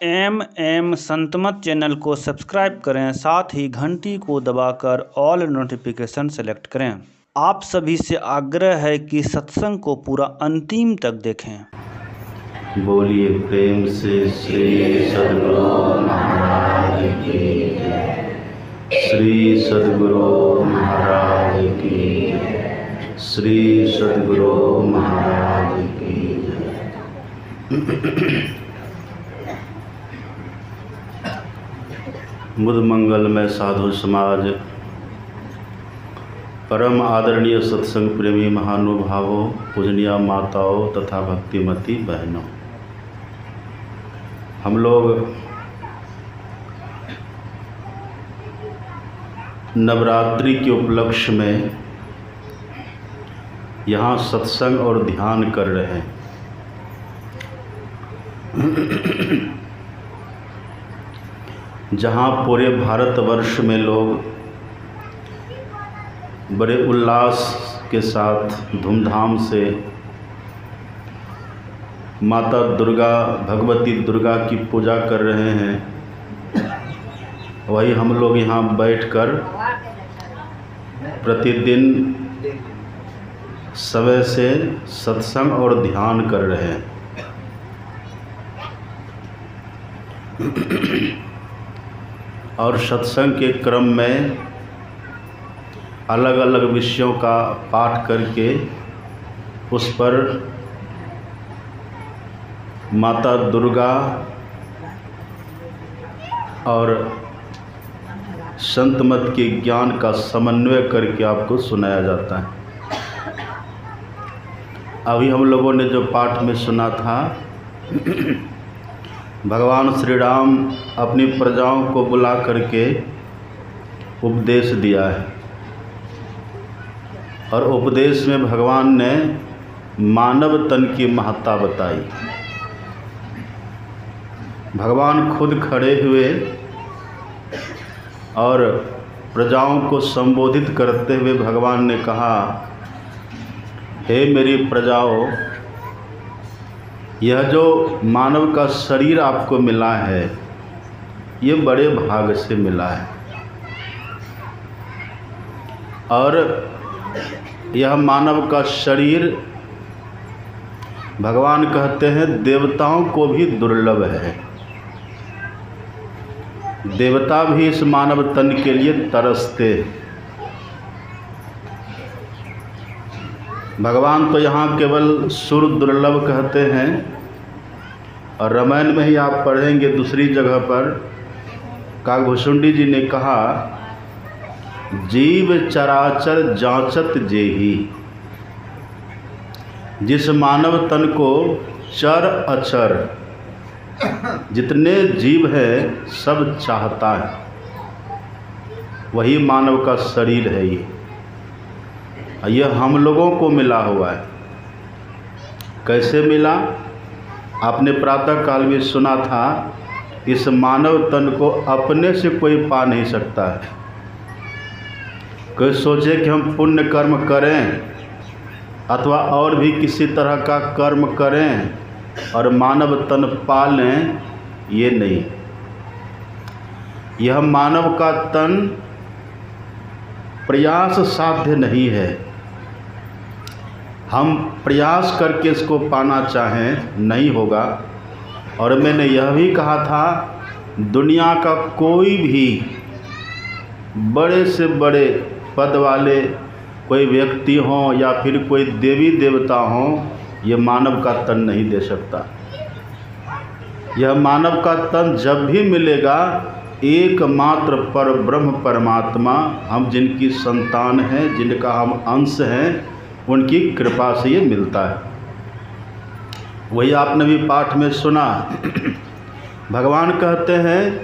Santmat channel को subscribe करें, साथ ही घंटी को दबाकर ऑल नोटिफिकेशन सेलेक्ट करें। आप सभी से आग्रह है कि सत्संग को पूरा अंतिम तक देखें। बोलिए प्रेम से श्री सद्गुरु महाराज की जय। श्री सद्गुरु महाराज की जय। श्री सद्गुरु महाराज की जय। बुध मंगलमय साधु समाज, परम आदरणीय सत्संग प्रेमी महानुभावों, पूजनीय माताओं तथा भक्तिमती बहनों, हम लोग नवरात्रि के उपलक्ष्य में यहाँ सत्संग और ध्यान कर रहे हैं। जहाँ पूरे भारतवर्ष में लोग बड़े उल्लास के साथ धूमधाम से माता दुर्गा, भगवती दुर्गा की पूजा कर रहे हैं, वही हम लोग यहाँ बैठकर प्रतिदिन समय से सत्संग और ध्यान कर रहे हैं। और सत्संग के क्रम में अलग अलग विषयों का पाठ करके उस पर माता दुर्गा और संत मत के ज्ञान का समन्वय करके आपको सुनाया जाता है। अभी हम लोगों ने जो पाठ में सुना था, भगवान श्री राम अपनी प्रजाओं को बुला करके उपदेश दिया है, और उपदेश में भगवान ने मानव तन की महत्ता बताई। भगवान खुद खड़े हुए और प्रजाओं को संबोधित करते हुए भगवान ने कहा, हे मेरी प्रजाओं, यह जो मानव का शरीर आपको मिला है, ये बड़े भाग से मिला है, और यह मानव का शरीर भगवान कहते हैं देवताओं को भी दुर्लभ है। देवता भी इस मानव तन के लिए तरसते। भगवान तो यहाँ केवल सुर दुर्लभ कहते हैं, और रामायण में ही आप पढ़ेंगे दूसरी जगह पर काकभुसुंडी जी ने कहा, जीव चराचर जांचत जेही। जिस मानव तन को चर अचर जितने जीव हैं सब चाहता है, वही मानव का शरीर है। यह हम लोगों को मिला हुआ है। कैसे मिला? आपने प्रातः काल में सुना था, इस मानव तन को अपने से कोई पा नहीं सकता है। कोई सोचे कि हम पुण्य कर्म करें अथवा और भी किसी तरह का कर्म करें और मानव तन पा लें, ये नहीं। यह मानव का तन प्रयास साध्य नहीं है। हम प्रयास करके इसको पाना चाहें नहीं होगा। और मैंने यह भी कहा था, दुनिया का कोई भी बड़े से बड़े पद वाले कोई व्यक्ति हों या फिर कोई देवी देवता हों, यह मानव का तन नहीं दे सकता। यह मानव का तन जब भी मिलेगा, एकमात्र पर ब्रह्म परमात्मा, हम जिनकी संतान हैं, जिनका हम अंश हैं, उनकी कृपा से ये मिलता है। वही आपने भी पाठ में सुना। भगवान कहते हैं,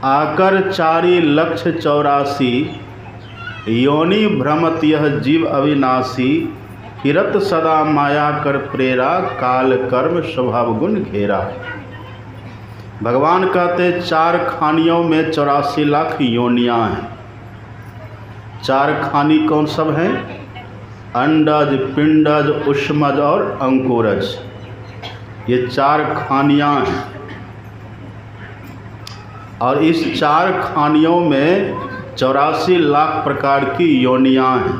आकर 4,84,000 योनि भ्रमत यह जीव अविनाशी, फिरत सदा माया कर प्रेरा, काल कर्म स्वभाव गुण घेरा। भगवान कहते 4 खानियों में 84 लाख योनियाँ हैं। 4 खानी कौन सब हैं? अंडज, पिंडज, उष्मज और अंकुरज। ये 4 खानियाँ हैं। और इस 4 खानियों में 84 लाख प्रकार की योनियाँ हैं।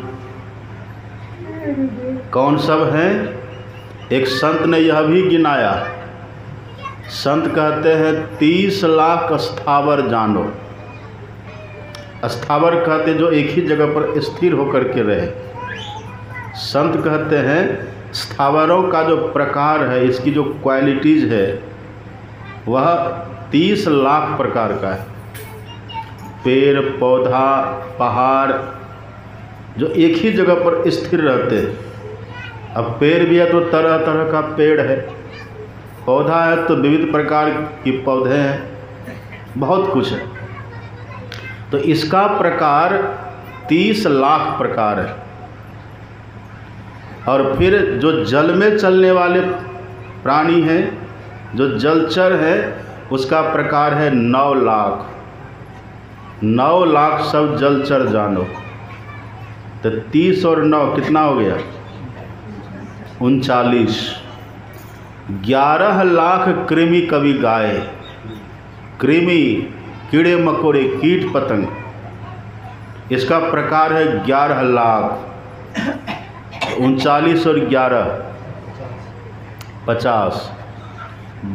कौन सब हैं? एक संत ने यह भी गिनाया। संत कहते हैं 30 लाख स्थावर जानो। स्थावर कहते जो एक ही जगह पर स्थिर होकर के रहे। संत कहते हैं स्थावरों का जो प्रकार है, इसकी जो क्वालिटीज़ है, वह 30 लाख प्रकार का है। पेड़ पौधा पहाड़ जो एक ही जगह पर स्थिर रहते हैं। अब पेड़ भी है तो तरह तरह का पेड़ है, पौधा है तो विविध प्रकार के पौधे हैं, बहुत कुछ है। तो इसका प्रकार 30 लाख प्रकार है। और फिर जो जल में चलने वाले प्राणी हैं, जो जलचर है, उसका प्रकार है 9 लाख। 9 लाख सब जलचर जानो। तो 30 और 9 कितना हो गया? 39। 11 लाख कृमि कवि गाय। कृमि कीड़े मकोड़े कीट पतंग, इसका प्रकार है 11 लाख। 39 और 11 50।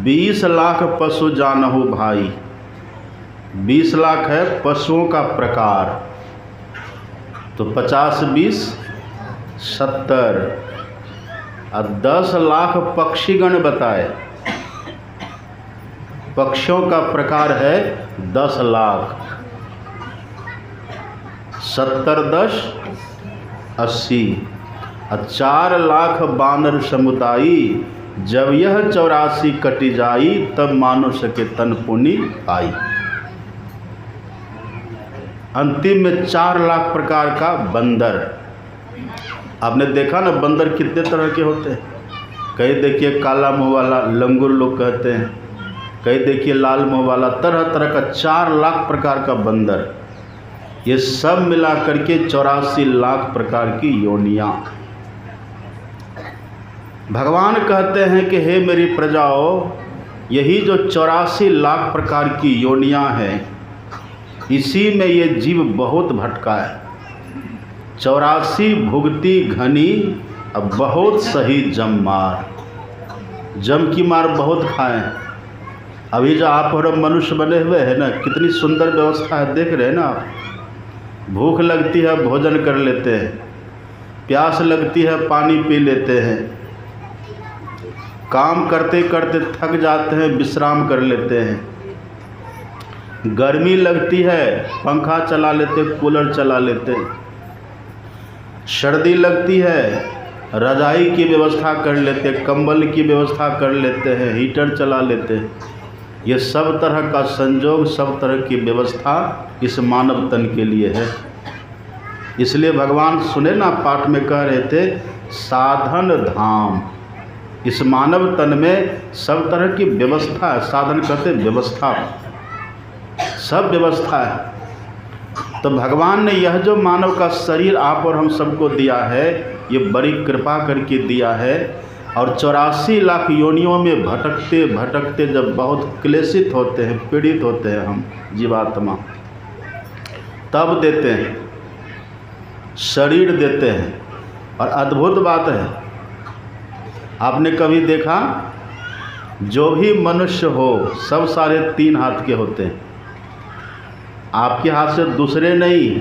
20 लाख पशु जानहु भाई। 20 लाख है पशुओं का प्रकार। तो 50 20 70। और 10 लाख पक्षीगण बताए। पक्षियों का प्रकार है 10 लाख। 70 10 80। और 4 लाख बानर समुदायी। जब यह 84 कटी जाई, तब मानुष के तन पुनि आई। अंतिम में 4 लाख प्रकार का बंदर। आपने देखा ना बंदर कितने तरह के होते हैं। कहीं देखिए काला मुँह वाला, लंगूर लोग कहते हैं, कहीं देखिए लाल मुँह वाला, तरह तरह का 4 लाख प्रकार का बंदर। ये सब मिला करके 84 लाख प्रकार की योनियाँ। भगवान कहते हैं कि हे मेरी प्रजाओं, यही जो 84 लाख प्रकार की योनियाँ हैं, इसी में ये जीव बहुत भटका है। 84 भुगती घनी, अब बहुत सही जम मार। जम की मार बहुत खाएं। अभी जो आप और मनुष्य बने हुए हैं ना, कितनी सुंदर व्यवस्था है, देख रहे हैं ना आप। भूख लगती है भोजन कर लेते हैं, प्यास लगती है पानी पी लेते हैं, काम करते करते थक जाते हैं विश्राम कर लेते हैं, गर्मी लगती है पंखा चला लेते, कूलर चला लेते, सर्दी लगती है रजाई की व्यवस्था कर लेते, कंबल की व्यवस्था कर लेते हैं, हीटर चला लेते हैं। ये सब तरह का संजोग, सब तरह की व्यवस्था इस मानव तन के लिए है। इसलिए भगवान सुने ना पाठ में कह रहे थे साधन धाम। इस मानव तन में सब तरह की व्यवस्था है। साधन कहते व्यवस्था, सब व्यवस्था है। तो भगवान ने यह जो मानव का शरीर आप और हम सबको दिया है, ये बड़ी कृपा करके दिया है। और 84 लाख योनियों में भटकते भटकते जब बहुत क्लेशित होते हैं, पीड़ित होते हैं हम जीवात्मा, तब देते हैं, शरीर देते हैं। और अद्भुत बात है, आपने कभी देखा जो भी मनुष्य हो सब सारे 3 हाथ के होते हैं। आपके हाथ से दूसरे नहीं,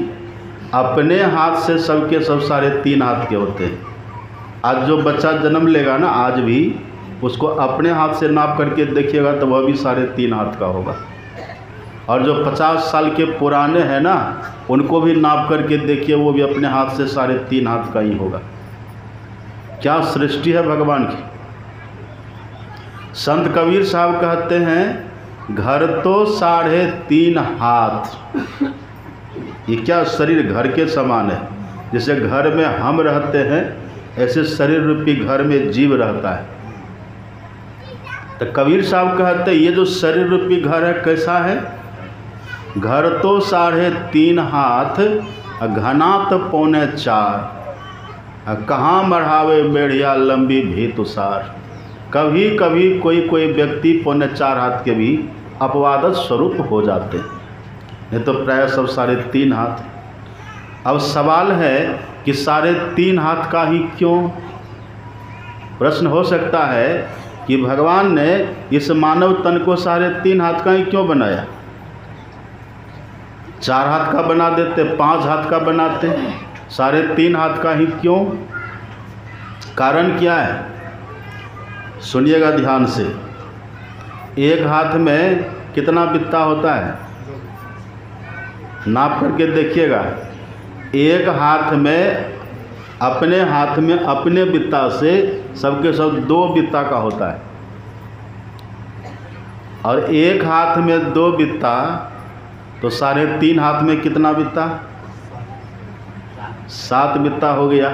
अपने हाथ से सबके सब सारे 3 हाथ के होते हैं। आज जो बच्चा जन्म लेगा ना, आज भी उसको अपने हाथ से नाप करके देखिएगा तो वह भी 3.5 हाथ का होगा। और जो 50 साल के पुराने हैं ना, उनको भी नाप करके देखिए, वो भी अपने हाथ से 3.5 हाथ का ही होगा। क्या सृष्टि है भगवान की। संत कबीर साहब कहते हैं घर तो 3.5 हाथ। ये क्या शरीर घर के समान है। जैसे घर में हम रहते हैं, ऐसे शरीर रूपी घर में जीव रहता है। तो कबीर साहब कहते हैं ये जो शरीर रूपी घर है कैसा है। घर तो 3.5 हाथ, घनात 4.25। कहाँ मढ़ावे मेढ़िया लंबी भी तुषार। कभी कभी कोई व्यक्ति 4.25 हाथ के भी अपवादत स्वरूप हो जाते हैं, नहीं तो प्राय सब 3.5 हाथ। अब सवाल है कि 3.5 हाथ का ही क्यों? प्रश्न हो सकता है कि भगवान ने इस मानव तन को 3.5 हाथ का ही क्यों बनाया? 4 हाथ का बना देते, 5 हाथ का बनाते, 3.5 हाथ का ही क्यों? कारण क्या है? सुनिएगा ध्यान से। एक हाथ में कितना बित्ता होता है? नाप करके देखिएगा। एक हाथ में अपने हाथ में अपने बित्ता से सबके सब 2 बित्ता का होता है, और एक हाथ में 2 बित्ता, तो 3.5 हाथ में कितना बित्ता? 7 बित्ता हो गया।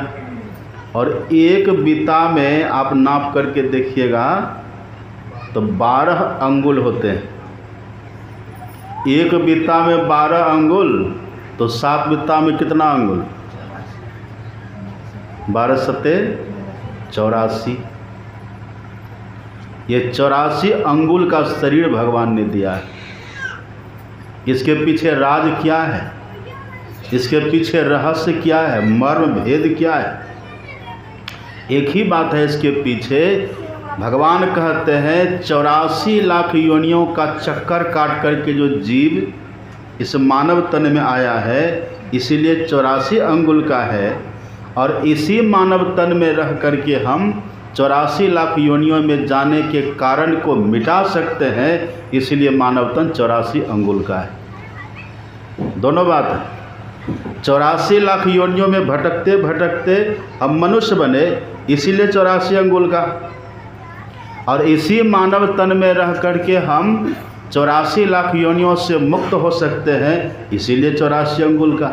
और एक बित्ता में आप नाप करके देखिएगा तो 12 अंगुल होते हैं। एक बित्ता में 12 अंगुल, तो 7 बित्ता में कितना अंगुल? 12 सत्ते 84। ये 84 अंगुल का शरीर भगवान ने दिया है। इसके पीछे राज क्या है? इसके पीछे रहस्य क्या है? मर्म भेद क्या है? एक ही बात है इसके पीछे। भगवान कहते हैं 84 लाख योनियों का चक्कर काट करके जो जीव इस मानव तन में आया है, इसीलिए 84 अंगुल का है। और इसी मानव तन में रह करके हम 84 लाख योनियों में जाने के कारण को मिटा सकते हैं, इसलिए मानव तन 84 अंगुल का है। दोनों बात है। 84 लाख योनियों में भटकते भटकते हम मनुष्य बने, इसीलिए 84 अंगुल का। और इसी मानव तन में रह करके हम 84 लाख योनियों से मुक्त हो सकते हैं, इसीलिए 84 अंगुल का।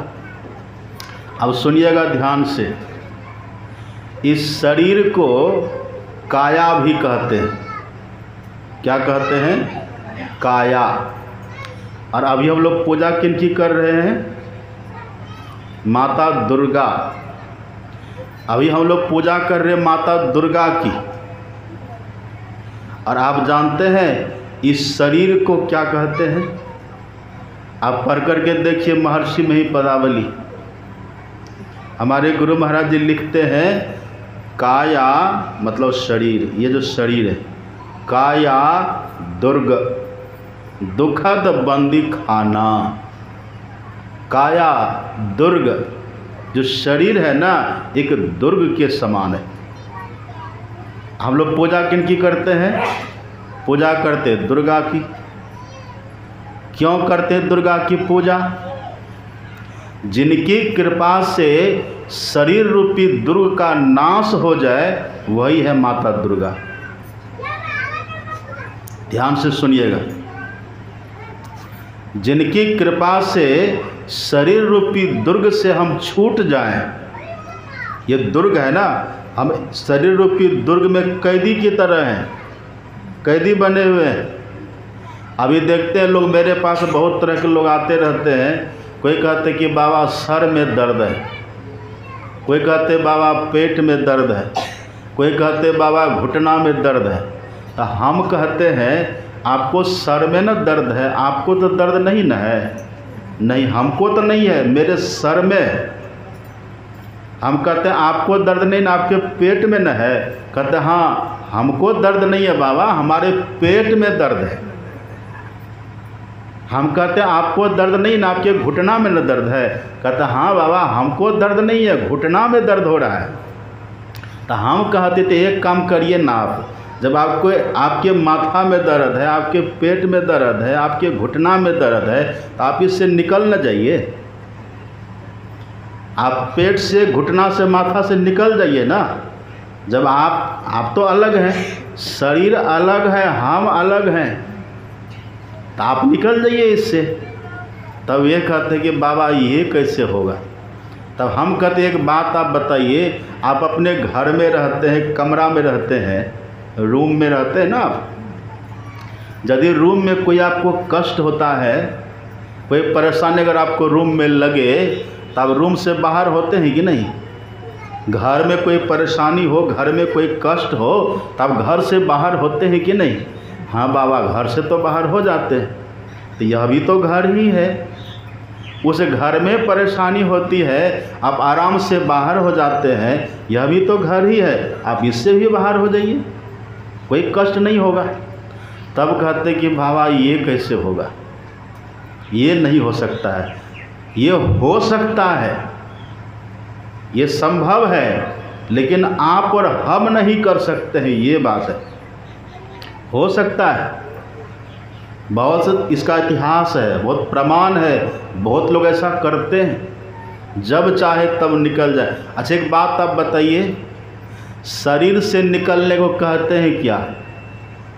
अब सुनिएगा ध्यान से। इस शरीर को काया भी कहते हैं। क्या कहते हैं? काया। और अभी हम लोग पूजा किनकी कर रहे हैं? माता दुर्गा। अभी हम लोग पूजा कर रहे हैं माता दुर्गा की। और आप जानते हैं इस शरीर को क्या कहते हैं? आप पढ़ करके देखिए महर्षि महिपदावली। हमारे गुरु महाराज जी लिखते हैं काया मतलब शरीर। ये जो शरीर है, काया दुर्ग दुखद बंदी खाना। काया दुर्ग, जो शरीर है ना, एक दुर्ग के समान है। हम लोग पूजा किनकी करते हैं? पूजा करते दुर्गा की। क्यों करते दुर्गा की पूजा? जिनकी कृपा से शरीर रूपी दुर्ग का नाश हो जाए, वही है माता दुर्गा। ध्यान से सुनिएगा। जिनकी कृपा से शरीर रूपी दुर्ग से हम छूट जाएं, ये दुर्ग है ना, हम शरीर रूपी दुर्ग में कैदी की तरह हैं, कैदी बने हुए हैं। अभी देखते हैं लोग, मेरे पास बहुत तरह के लोग आते रहते हैं। कोई कहते कि बाबा सर में दर्द है, कोई कहते बाबा पेट में दर्द है, कोई कहते बाबा घुटना में दर्द है। तो हम कहते हैं आपको सर में ना दर्द है, आपको तो दर्द नहीं ना है। नहीं, हमको तो नहीं है, मेरे सर में है। हम कहते हैं आपको दर्द नहीं ना, आपके पेट में न है। कहते हाँ, हमको दर्द नहीं है बाबा, हमारे पेट में दर्द है। हम कहते हैं आपको दर्द नहीं ना, आपके घुटना में न दर्द है। कहते हाँ बाबा, हमको दर्द नहीं है, घुटना में दर्द हो रहा है। तो हम कहते थे एक काम करिए ना, आप जब आपको आपके माथा में दर्द है, आपके पेट में दर्द है, आपके घुटना में दर्द है, तो आप इससे निकल न जाइए। आप पेट से, घुटना से, माथा से निकल जाइए ना। जब आप तो अलग हैं, शरीर अलग है, हम अलग हैं, तो आप निकल जाइए इससे। तब ये कहते कि बाबा ये कैसे होगा? तब हम कहते एक बात आप बताइए, आप अपने घर में रहते हैं, कमरा में रहते हैं, रूम में रहते हैं ना आप। यदि रूम में कोई आपको कष्ट होता है, कोई परेशानी अगर आपको रूम में लगे, तब रूम से बाहर होते हैं कि नहीं? घर में कोई परेशानी हो, घर में कोई कष्ट हो, तब घर से बाहर होते हैं कि नहीं? हाँ बाबा घर से तो बाहर हो जाते हैं, तो यह भी तो घर ही है। उस घर में परेशानी होती है, आप आराम से बाहर हो जाते हैं, यह भी तो घर ही है, आप इससे भी बाहर हो जाइए, कोई कष्ट नहीं होगा। तब कहते कि बाबा ये कैसे होगा, ये नहीं हो सकता है। ये हो सकता है, ये संभव है, लेकिन आप और हम नहीं कर सकते हैं, ये बात है। हो सकता है, बहुत इसका इतिहास है, बहुत प्रमाण है, बहुत लोग ऐसा करते हैं, जब चाहे तब निकल जाए। अच्छा एक बात आप बताइए, शरीर से निकलने को कहते हैं क्या?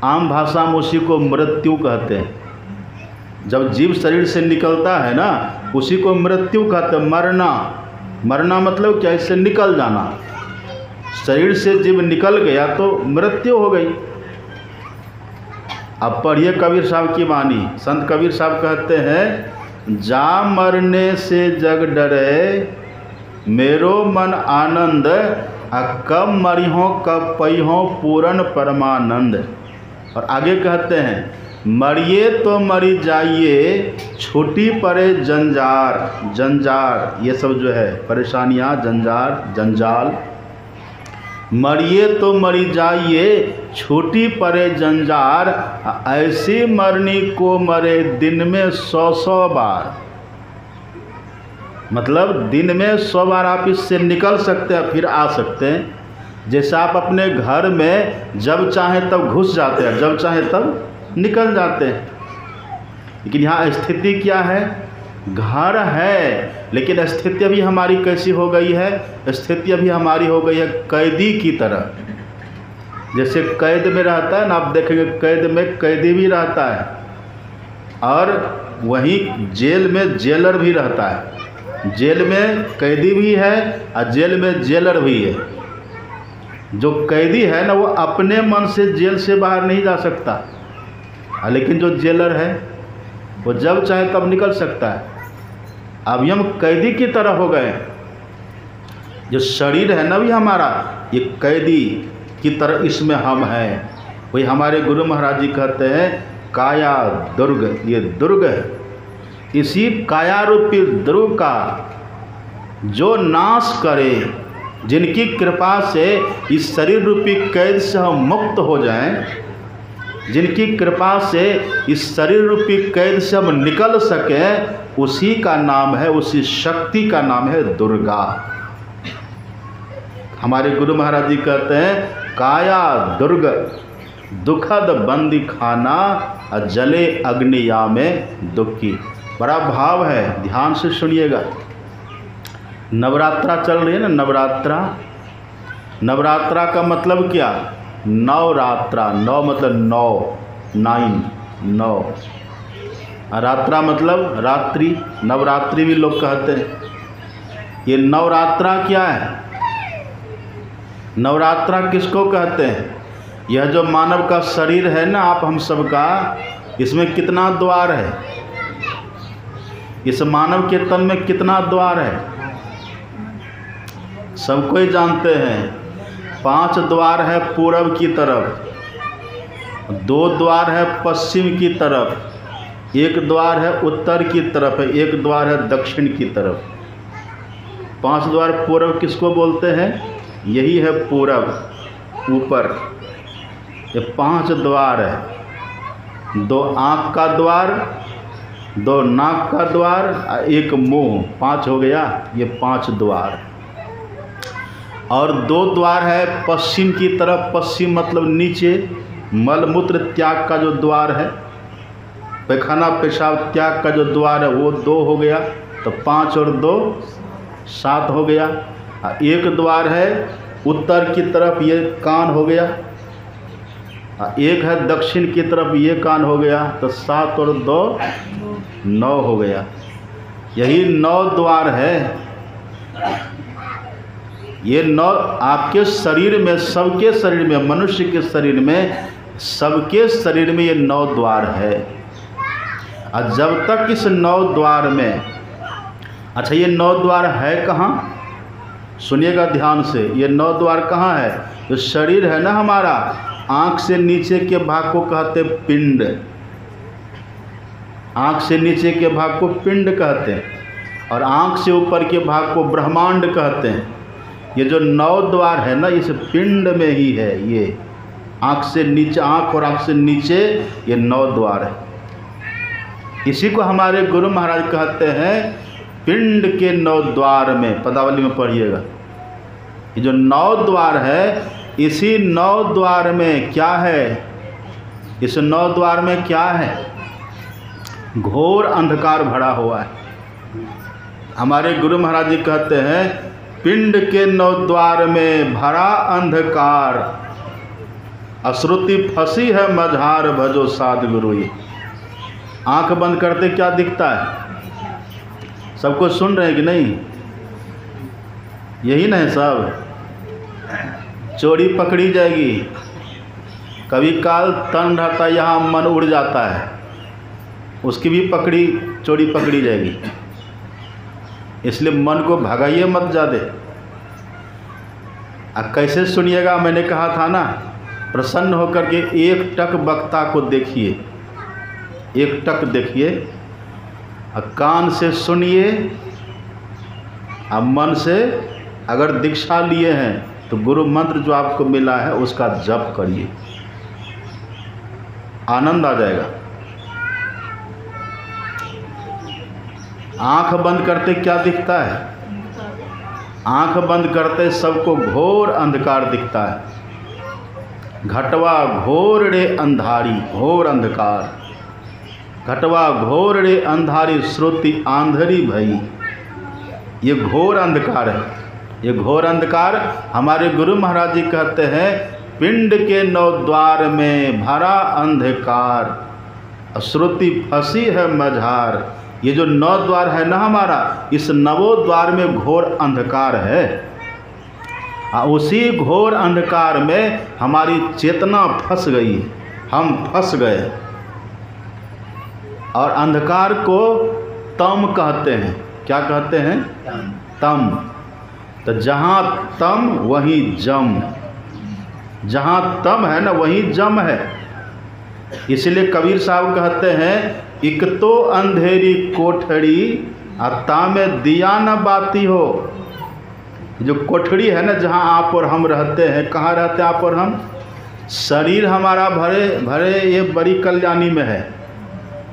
आम भाषा में उसी को मृत्यु कहते हैं। जब जीव शरीर से निकलता है ना, उसी को मृत्यु कहते हैं। मरना, मरना मतलब क्या? इससे निकल जाना। शरीर से जीव निकल गया तो मृत्यु हो गई। अब पढ़िए कबीर साहब की वाणी। संत कबीर साहब कहते हैं, जा मरने से जग डरे, मेरो मन आनंद, कब मरिहों कब पैहों पूर्ण परमानंद। और आगे कहते हैं, मरिए तो मरी जाइए, छूटी पड़े जंजार। जंजार ये सब जो है परेशानियाँ, जंजार, जंजाल। मरिए तो मरी जाइए, छूटी पड़े जंजार, ऐसी मरनी को मरे दिन में 100 बार। मतलब दिन में 100 बार आप इससे निकल सकते हैं, फिर आ सकते हैं। जैसे आप अपने घर में जब चाहें तब घुस जाते हैं, जब चाहें तब निकल जाते हैं। लेकिन यहाँ स्थिति क्या है? घर है, लेकिन स्थिति अभी हमारी कैसी हो गई है? स्थिति अभी हमारी हो गई है कैदी की तरह। जैसे कैद में रहता है ना, आप देखेंगे कैद में कैदी भी रहता है, और वहीं जेल में जेलर भी रहता है। जेल में कैदी भी है और जेल में जेलर भी है। जो कैदी है ना, वो अपने मन से जेल से बाहर नहीं जा सकता, लेकिन जो जेलर है वो जब चाहे तब निकल सकता है। अभी हम कैदी की तरह हो गए। जो शरीर है ना भी हमारा, ये कैदी की तरह इसमें हम हैं। वही हमारे गुरु महाराज जी कहते हैं, काया दुर्ग, ये दुर्ग है। इसी काया रूपी दुर्ग का जो नाश करे, जिनकी कृपा से इस शरीर रूपी कैद से हम मुक्त हो जाएं, जिनकी कृपा से इस शरीर रूपी कैद से हम निकल सकें, उसी का नाम है, उसी शक्ति का नाम है दुर्गा। हमारे गुरु महाराज जी कहते हैं, काया दुर्ग दुखद बंदी खाना, जले अग्निया में दुखी। बड़ा भाव है, ध्यान से सुनिएगा। नवरात्रा चल रही है ना, नवरात्रा। नवरात्रा का मतलब क्या? नवरात्रा, नौ मतलब 9, 9। रात्रा मतलब रात्रि, नवरात्रि भी लोग कहते हैं। ये नवरात्रा क्या है? नवरात्रा किसको कहते हैं? यह जो मानव का शरीर है ना, आप हम सब का, इसमें कितना द्वार है? इस मानव के तन में कितना द्वार है? सब कोई जानते हैं। 5 द्वार है पूरब की तरफ, 2 द्वार है पश्चिम की तरफ, 1 द्वार है उत्तर की तरफ है, 1 द्वार है दक्षिण की तरफ। 5 द्वार पूरब किसको बोलते हैं? यही है पूरब, ऊपर। ये 5 द्वार है। 2 आँख का द्वार, 2 नाक का द्वार, 1 मुंह, 5 हो गया। ये 5 द्वार। और 2 द्वार है पश्चिम की तरफ। पश्चिम मतलब नीचे, मलमूत्र त्याग का जो द्वार है, पैखाना पेशाब त्याग का जो द्वार है, वो 2 हो गया। तो 5 और 2 7 हो गया। 1 द्वार है उत्तर की तरफ, ये कान हो गया। 1 है दक्षिण की तरफ, ये कान हो गया। तो 7 और 2 9 हो गया। यही 9 द्वार है। ये 9 आपके शरीर में, सबके शरीर में, मनुष्य के शरीर में, सबके शरीर में ये 9 द्वार है। और जब तक इस 9 द्वार में, अच्छा ये 9 द्वार है कहाँ? सुनिएगा ध्यान से। ये 9 द्वार कहाँ है? जो शरीर है ना हमारा, आँख से नीचे के भाग को कहते पिंड, आँख से नीचे के भाग को पिंड कहते हैं, और आँख से ऊपर के भाग को ब्रह्मांड कहते हैं। ये जो 9 द्वार है ना, इस पिंड में ही है। ये आँख से नीचे, आँख और आँख से नीचे ये 9 द्वार है। इसी को हमारे गुरु महाराज कहते हैं पिंड के 9 द्वार में। पदावली में पढ़िएगा, ये जो 9 द्वार है, इसी 9 द्वार में क्या है? इस 9 द्वार में क्या है? घोर अंधकार भरा हुआ है। हमारे गुरु महाराज जी कहते हैं पिंड के 9 द्वार में भरा अंधकार, अश्रुति फंसी है मझार भजो साध गुरु। ये आंख बंद करते क्या दिखता है? सबको सुन रहे हैं कि नहीं? यही नहीं सब। चोरी पकड़ी जाएगी, कभी काल तन रहता है यहाँ, मन उड़ जाता है, उसकी भी चोरी पकड़ी जाएगी। इसलिए मन को भगाइए मत ज़्यादा। कैसे सुनिएगा? मैंने कहा था ना, प्रसन्न होकर के एक टक वक्ता को देखिए, एक टक देखिए, कान से सुनिए, मन से अगर दीक्षा लिए हैं तो गुरु मंत्र जो आपको मिला है उसका जप करिए, आनंद आ जाएगा। आंख बंद करते क्या दिखता है? आंख बंद करते सबको घोर अंधकार दिखता है। घटवा घोर रे अंधारी, घोर अंधकार, घटवा घोर रे अंधारी, श्रुति आंधरी भई। ये घोर अंधकार है। ये घोर अंधकार हमारे गुरु महाराज जी कहते हैं पिंड के 9 द्वार में भरा अंधकार, श्रुति फंसी है मझार। ये जो 9 द्वार है ना हमारा, इस 9 द्वार में घोर अंधकार है। उसी घोर अंधकार में हमारी चेतना फंस गई, हम फंस गए। और अंधकार को तम कहते हैं। क्या कहते हैं? तम। तो जहाँ तम वहीं जम, जहाँ तम है ना वहीं जम है। इसलिए कबीर साहब कहते हैं इक तो अंधेरी कोठड़ी अता में दिया न बाती हो। जो कोठड़ी है ना, जहाँ आप और हम रहते हैं, कहाँ रहते हैं आप और हम? शरीर हमारा भरे ये बड़ी कल्याणी में है।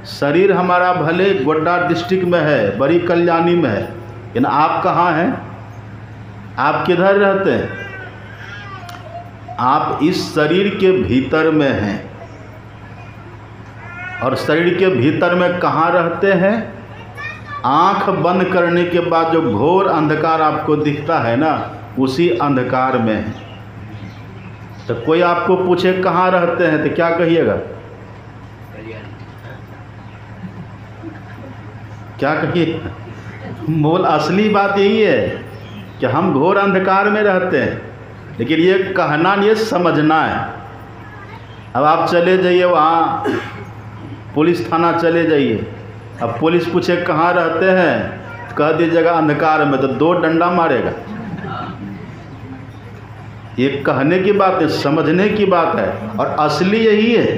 शरीर हमारा भले गोड्डा डिस्ट्रिक्ट में है, बड़ी कल्याणी में है, लेकिन आप कहाँ हैं? आप किधर रहते हैं? आप इस शरीर के भीतर में हैं। और शरीर के भीतर में कहाँ रहते हैं? आँख बंद करने के बाद जो घोर अंधकार आपको दिखता है ना, उसी अंधकार में है। तो कोई आपको पूछे कहाँ रहते हैं तो क्या कहिएगा? क्या कहिए? मूल असली बात यही है कि हम घोर अंधकार में रहते हैं, लेकिन ये कहना नहीं, ये समझना है। अब आप चले जाइए वहाँ पुलिस थाना चले जाइए, अब पुलिस पूछे कहाँ रहते हैं तो कह दीजिएगा अंधकार में, तो 2 डंडा मारेगा। ये कहने की बात है, समझने की बात है। और असली यही है।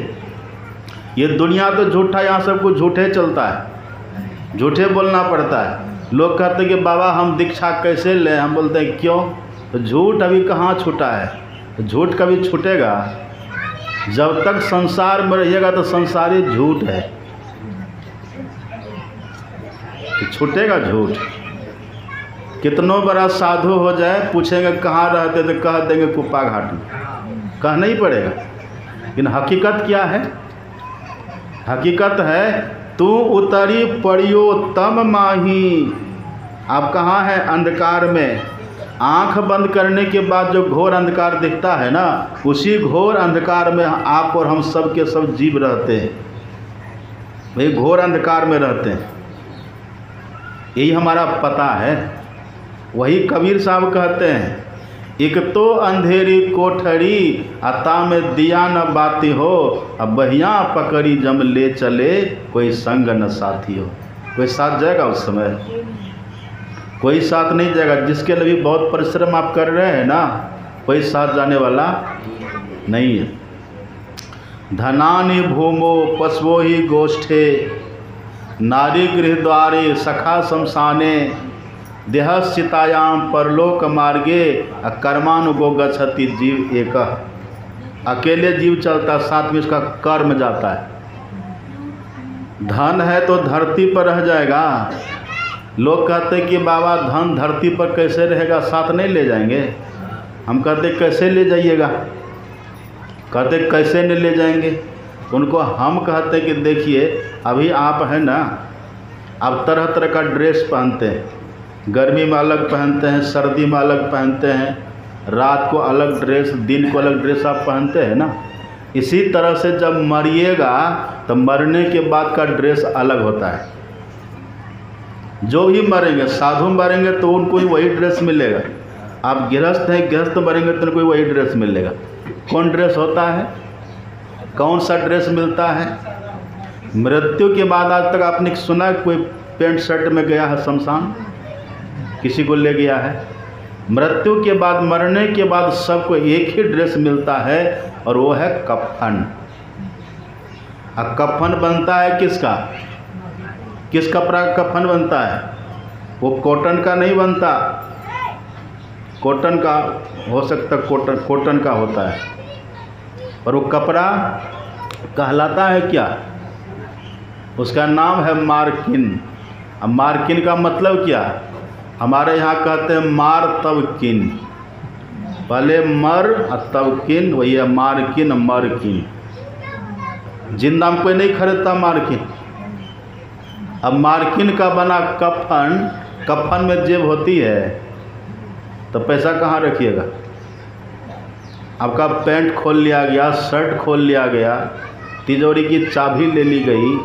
ये दुनिया तो झूठा, यहाँ सब कुछ झूठे चलता है, झूठे बोलना पड़ता है। लोग कहते हैं कि बाबा हम दीक्षा कैसे लें? हम बोलते हैं क्यों? तो झूठ अभी कहाँ छूटा है? तो झूठ कभी छूटेगा? जब तक संसार में रहिएगा तो संसार ही झूठ है, तो छूटेगा झूठ। कितनों बड़ा साधु हो जाए, पूछेंगे कहाँ रहते तो कह देंगे कुप्पा घाट में, कहना ही पड़ेगा। लेकिन हकीकत क्या है? हकीकत है तू उतरी पड़ियो तम माही। आप कहाँ हैं? अंधकार में। आँख बंद करने के बाद जो घोर अंधकार दिखता है ना, उसी घोर अंधकार में आप और हम सब के सब जीव रहते हैं। वही घोर अंधकार में रहते हैं, यही हमारा पता है। वही कबीर साहब कहते हैं एक तो अंधेरी कोठरी अता में दिया न बाती हो, अब बहिया पकड़ी जम ले चले कोई संग न साथी हो। कोई साथ जाएगा उस समय? कोई साथ नहीं जाएगा। जिसके लिए भी बहुत परिश्रम आप कर रहे हैं ना, कोई साथ जाने वाला नहीं है। धनानि भूमो पशवो ही गोष्ठे नारी गृहद्वारे सखा शमशाने देहस्थितायां परलोक मार्गे कर्मानुगो गच्छति जीव एक। अकेले जीव चलता, साथ में उसका कर्म जाता है। धन है तो धरती पर रह जाएगा। लोग कहते कि बाबा धन धरती पर कैसे रहेगा, साथ नहीं ले जाएंगे। हम कहते कैसे ले जाइएगा, कहते कैसे नहीं ले जाएंगे। उनको हम कहते कि देखिए अभी आप हैं ना, आप तरह तरह का ड्रेस पहनते हैं, गर्मी में अलग पहनते हैं, सर्दी में अलग पहनते हैं, रात को अलग ड्रेस, दिन को अलग ड्रेस आप पहनते हैं ना। इसी तरह से जब मरिएगा तो मरने के बाद का ड्रेस अलग होता है। जो भी मरेंगे, साधु मरेंगे तो उनको ही वही ड्रेस मिलेगा। आप गृहस्थ हैं, गृहस्थ मरेंगे तो उनको ही वही ड्रेस मिलेगा। कौन ड्रेस होता है, कौन सा ड्रेस मिलता है? मृत्यु के बाद आज तक आपने सुना कोई पैंट शर्ट में गया है शमशान, किसी को ले गया है? मृत्यु के बाद, मरने के बाद सबको एक ही ड्रेस मिलता है और वो है कफन। अब कफन बनता है किसका, किस कपड़ा का कफन बनता है? वो कॉटन का नहीं बनता, कॉटन का हो सकता, कॉटन का होता है। और वो कपड़ा कहलाता है क्या? उसका नाम है मार्किन। अब मार्किन का मतलब क्या? हमारे यहाँ कहते हैं मार तब किन, पहले मर और तब किन, वही है मार्किन। मरकिन जिंदा में कोई नहीं खरीदता मार्किन। अब मार्किन का बना कफन, कफन में जेब होती है तो पैसा कहाँ रखिएगा? आपका पैंट खोल लिया गया, शर्ट खोल लिया गया, तिजोरी की चाबी ले ली गई,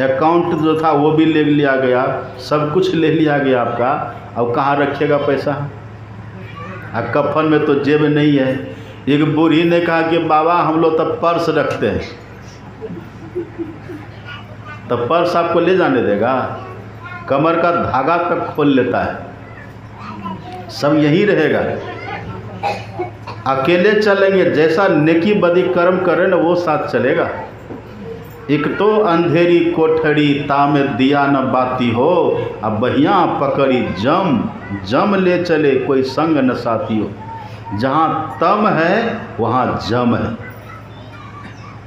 अकाउंट जो था वो भी ले लिया गया, सब कुछ ले लिया गया आपका। अब कहाँ रखिएगा पैसा? अब कफन में तो जेब नहीं है। एक बूढ़ी ने कहा कि बाबा हम लोग तो पर्स रखते हैं, तो पर्स आपको ले जाने देगा? कमर का धागा तक खोल लेता है। सब यही रहेगा। अकेले चलेंगे, जैसा नेकी बदी कर्म करें ना वो साथ चलेगा। एक तो अंधेरी कोठरी तामे दिया न बाती हो, अब बहिया पकड़ी जम, जम ले चले कोई संग न साथी हो। जहाँ तम है वहाँ जम है।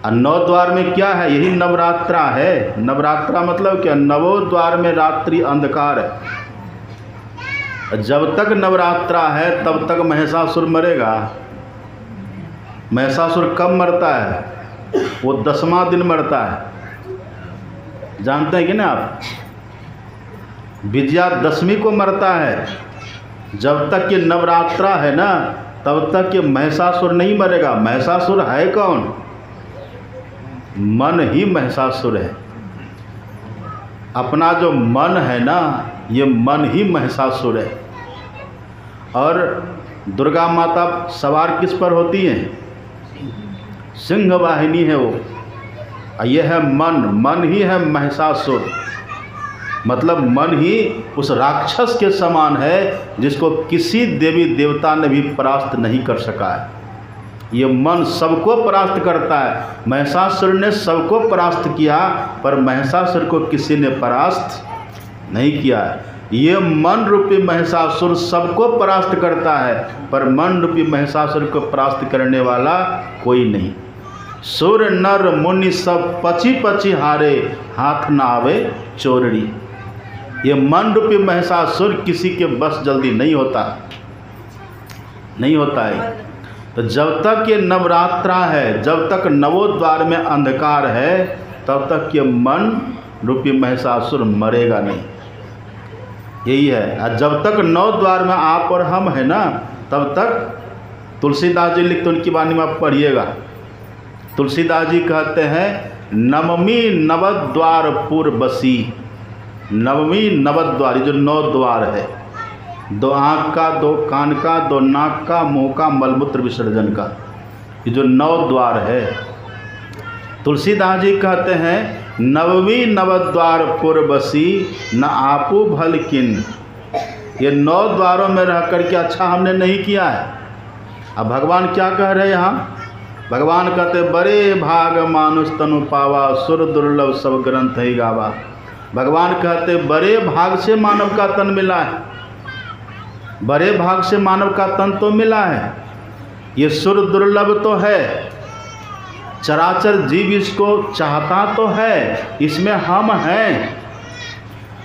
और नौ द्वार में क्या है? यही नवरात्रा है। नवरात्रा मतलब क्या? नवो द्वार में रात्रि अंधकार है। जब तक नवरात्रा है तब तक महिषासुर मरेगा। महिषासुर कब मरता है? वो 10वां दिन मरता है। जानते हैं कि ना आप? विजयादशमी को मरता है। जब तक ये नवरात्रा है ना तब तक ये महिषासुर नहीं मरेगा। महिषासुर है कौन? मन ही महिषासुर है। अपना जो मन है ना, ये मन ही महिषासुर है। और दुर्गा माता सवार किस पर होती हैं? सिंह वाहिनी है वो। ये है मन, मन ही है महिषासुर। मतलब मन ही उस राक्षस के समान है जिसको किसी देवी देवता ने भी परास्त नहीं कर सका है। ये मन सबको परास्त करता है। महिषासुर ने सबको परास्त किया पर महिषासुर को किसी ने परास्त नहीं किया है। ये मन रूपी महिषासुर सबको परास्त करता है पर मन रूपी महिषासुर को परास्त करने वाला कोई नहीं। सुर नर मुनि सब पची पची हारे, हाथ ना आवे चोरड़ी। ये मन रूपी महिषासुर किसी के बस जल्दी नहीं होता, नहीं होता है। तो जब तक ये नवरात्रा है, जब तक नवो द्वार में अंधकार है, तब तक ये मन रूपी महिषासुर मरेगा नहीं। यही है। और जब तक नौ द्वार में आप और हम है ना, तब तक तुलसीदास जी लिखते, उनकी वाणी में आप पढ़िएगा। तुलसीदास जी कहते हैं नवमी नवद्वार पुर बसी। नवमी नवद्वार, जो 9 द्वार है, 2 आँख का, 2 कान का, 2 नाक का, मुँह का, मलमूत्र विसर्जन का, ये जो 9 द्वार है। तुलसीदास जी कहते हैं नवमी नवद्वार पुर बसी, न आपू भल किन। ये 9 द्वारों में रह कर के अच्छा हमने नहीं किया है। अब भगवान क्या कह रहे हैं यहाँ? भगवान कहते बड़े भाग मानुष तनु पावा, सुर दुर्लभ सब ग्रंथ ही गावा। भगवान कहते बड़े भाग से मानव का तन मिला है, बड़े भाग से मानव का तन तो मिला है। ये सुर दुर्लभ तो है, चराचर जीव इसको चाहता तो है, इसमें हम हैं।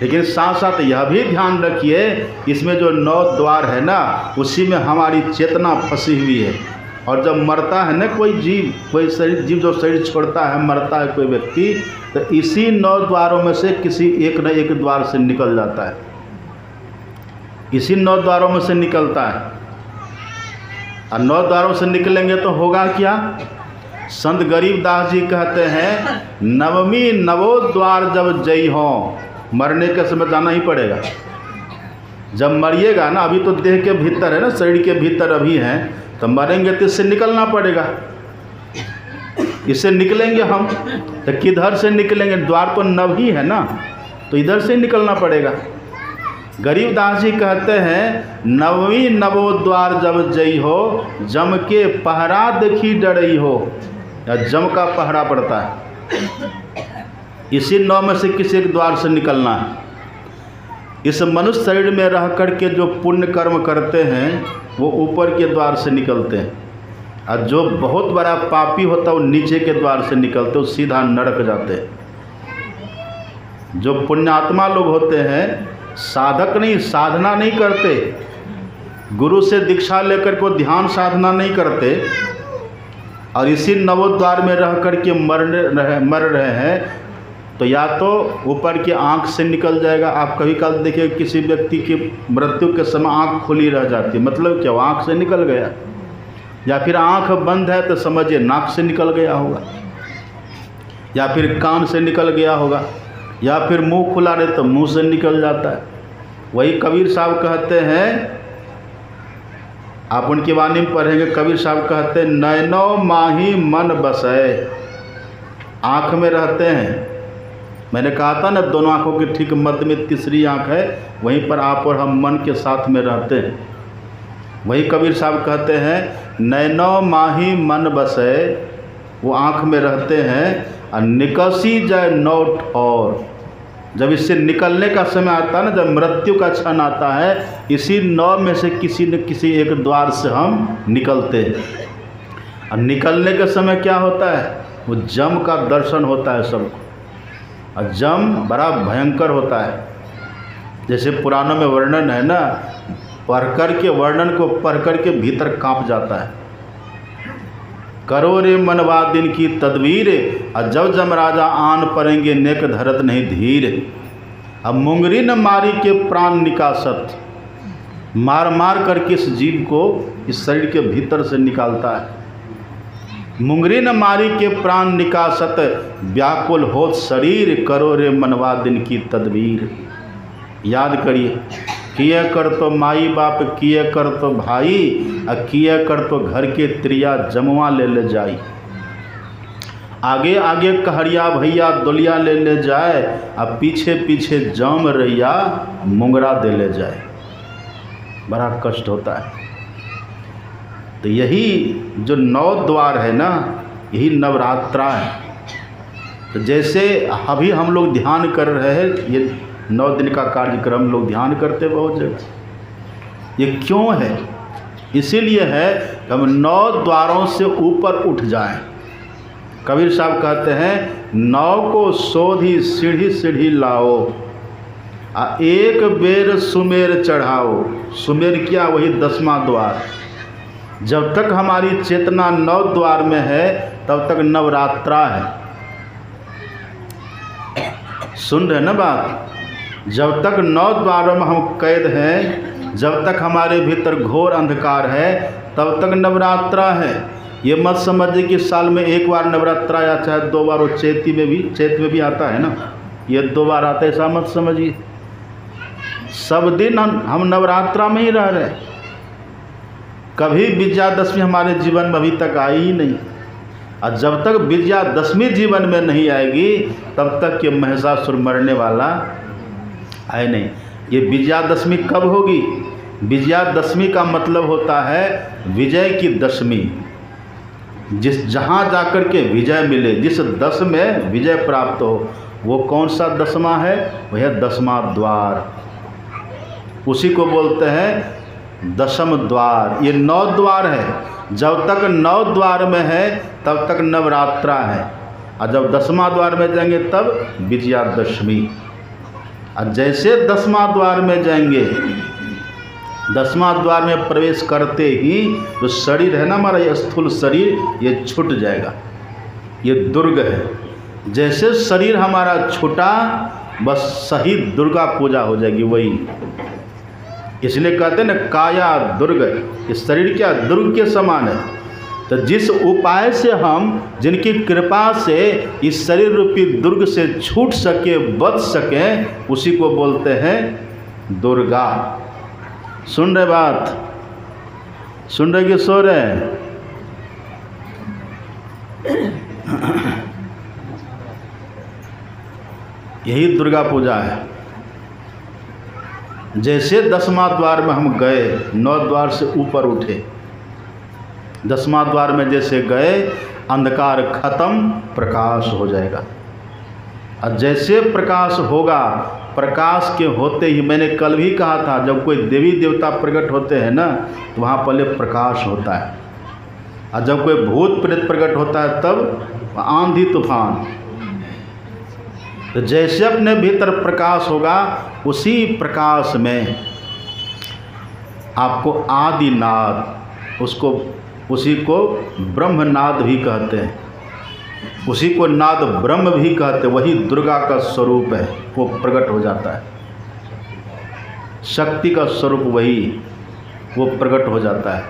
लेकिन साथ साथ यह भी ध्यान रखिए, इसमें जो 9 द्वार है ना, उसी में हमारी चेतना फंसी हुई है। और जब मरता है ना कोई जीव, कोई शरीर जीव जो शरीर छोड़ता है, मरता है कोई व्यक्ति, तो इसी 9 द्वारों में से किसी एक न एक द्वार से निकल जाता है, इसी 9 द्वारों में से निकलता है। और 9 द्वारों से निकलेंगे तो होगा क्या? संत गरीबदास जी कहते हैं नवमी नवो द्वार जब जई हो। मरने के समय जाना ही पड़ेगा। जब मरिएगा ना, अभी तो देह के भीतर है ना, शरीर के भीतर अभी है, तो मरेंगे तो इससे निकलना पड़ेगा। इससे निकलेंगे हम तो किधर से निकलेंगे? द्वार तो नव ही है ना, तो इधर से निकलना पड़ेगा। गरीबदास जी कहते हैं नवमी नवो द्वार जब जई हो, जम के पहरा देखी डरई हो। या जम का पहरा पड़ता है, इसी 9 में से किसी एक द्वार से निकलना है। इस मनुष्य शरीर में रह कर के जो पुण्य कर्म करते हैं वो ऊपर के द्वार से निकलते हैं, और जो बहुत बड़ा पापी होता है वो नीचे के द्वार से निकलते, वो सीधा नरक जाते हैं। जो पुण्यात्मा लोग होते हैं, साधक नहीं, साधना नहीं करते, गुरु से दीक्षा लेकर को ध्यान साधना नहीं करते, और इसी नवोद्वार में रह कर के मर रहे हैं, तो या तो ऊपर की आँख से निकल जाएगा। आप कभी कल देखिए किसी व्यक्ति की मृत्यु के समय आँख खुली रह जाती है, मतलब क्या? आँख से निकल गया। या फिर आँख बंद है तो समझिए नाक से निकल गया होगा, या फिर कान से निकल गया होगा, या फिर मुंह खुला रहे तो मुंह से निकल जाता है। वही कबीर साहब कहते हैं, आप उनकी वाणी में पढ़ेंगे, कबीर साहब कहते हैं नैनो माही मन बसे। आँख में रहते हैं, मैंने कहा था ना दोनों आँखों के ठीक मध्य में तीसरी आँख है, वहीं पर आप और हम मन के साथ में रहते हैं। वही कबीर साहब कहते हैं नैनो माही मन बसे, वो आँख में रहते हैं। और निकसी जाए नोट, और जब इससे निकलने का समय आता है ना, जब मृत्यु का क्षण आता है, इसी 9 में से किसी न किसी एक द्वार से हम निकलते हैं। और निकलने के समय क्या होता है? वो जम का दर्शन होता है सबको, और जम बड़ा भयंकर होता है। जैसे पुराणों में वर्णन है ना, पढ़कर के वर्णन को पढ़कर के भीतर कांप जाता है। करो रे मनवा दिन की तदवीर, और जब जमराजा आन पड़ेंगे नेक धरत नहीं धीर। अब मुंगरी न मारी के प्राण निकासत, मार मार करके इस जीव को इस शरीर के भीतर से निकालता है। मुंगरी न मारी के प्राण निकासत, व्याकुल होत शरीर, करो रे मनवा दिन की तदबीर। याद करिए, किए कर तो माई बाप, किए कर तो भाई, और किए कर तो घर के त्रिया जमवा ले जाई। आगे आगे कहरिया भैया दुलिया ले जाए, और पीछे पीछे जम रैया मुंगरा दे ले जाए। बड़ा कष्ट होता है। तो यही जो 9 द्वार है ना, यही नवरात्रा है। तो जैसे अभी हम लोग ध्यान कर रहे हैं, ये 9 दिन का कार्यक्रम लोग ध्यान करते बहुत जगह। ये क्यों है? इसीलिए है कि हम 9 द्वारों से ऊपर उठ जाएं। कबीर साहब कहते हैं 9 को सोधी सीढ़ी सीढ़ी लाओ, एक बेर सुमेर चढ़ाओ। सुमेर क्या? वही 10वां द्वार। जब तक हमारी चेतना 9 द्वार में है तब तक नवरात्रा है। सुन रहे ना बात? जब तक 9 द्वारों में हम कैद हैं, जब तक हमारे भीतर घोर अंधकार है, तब तक नवरात्रा है। ये मत समझिए कि साल में 1 बार नवरात्रा या चाहे 2 बार, वो चैत में भी आता है ना, ये 2 बार आता है, ऐसा मत समझिए। सब दिन हम नवरात्रा में ही रह रहे। कभी विजयादशमी हमारे जीवन में अभी तक आई ही नहीं, और जब तक विजयादशमी जीवन में नहीं आएगी तब तक ये महिषासुर मरने वाला है नहीं। ये विजयादशमी कब होगी? विजयादशमी का मतलब होता है विजय की दशमी। जिस जहाँ जाकर के विजय मिले, जिस दस में विजय प्राप्त हो, वो कौन सा दसवां है? वह है 10वां द्वार। उसी को बोलते हैं दशम द्वार। ये 9 द्वार है। जब तक 9 द्वार में है तब तक नवरात्रा है, और जब 10वां द्वार में जाएंगे तब विजयादशमी। और जैसे 10वां द्वार में जाएंगे, 10वां द्वार में प्रवेश करते ही जो शरीर है ना हमारा, ये स्थूल शरीर, ये छूट जाएगा। ये दुर्ग है। जैसे शरीर हमारा छूटा, बस सही दुर्गा पूजा हो जाएगी। वही इसलिए कहते हैं ना, काया दुर्ग। इस शरीर क्या दुर्ग के समान है। तो जिस उपाय से हम, जिनकी कृपा से इस शरीर रूपी दुर्ग से छूट सके, बच सके, उसी को बोलते हैं दुर्गा। सुन रहे बात? सुन रहे कि सो रहे? यही दुर्गा पूजा है। जैसे 10वां द्वार में हम गए, 9 द्वार से ऊपर उठे, 10वां द्वार में जैसे गए, अंधकार खत्म, प्रकाश हो जाएगा। और जैसे प्रकाश होगा, प्रकाश के होते ही, मैंने कल भी कहा था, जब कोई देवी देवता प्रकट होते हैं ना, तो वहाँ पहले प्रकाश होता है। और जब कोई भूत प्रेत प्रकट होता है तब आंधी तूफान। तो जैसे अपने भीतर प्रकाश होगा, उसी प्रकाश में आपको आदिनाद, उसी को ब्रह्मनाद भी कहते हैं, उसी को नाद ब्रह्म भी कहते हैं। वही दुर्गा का स्वरूप है, वो प्रकट हो जाता है। शक्ति का स्वरूप वही, वो प्रकट हो जाता है।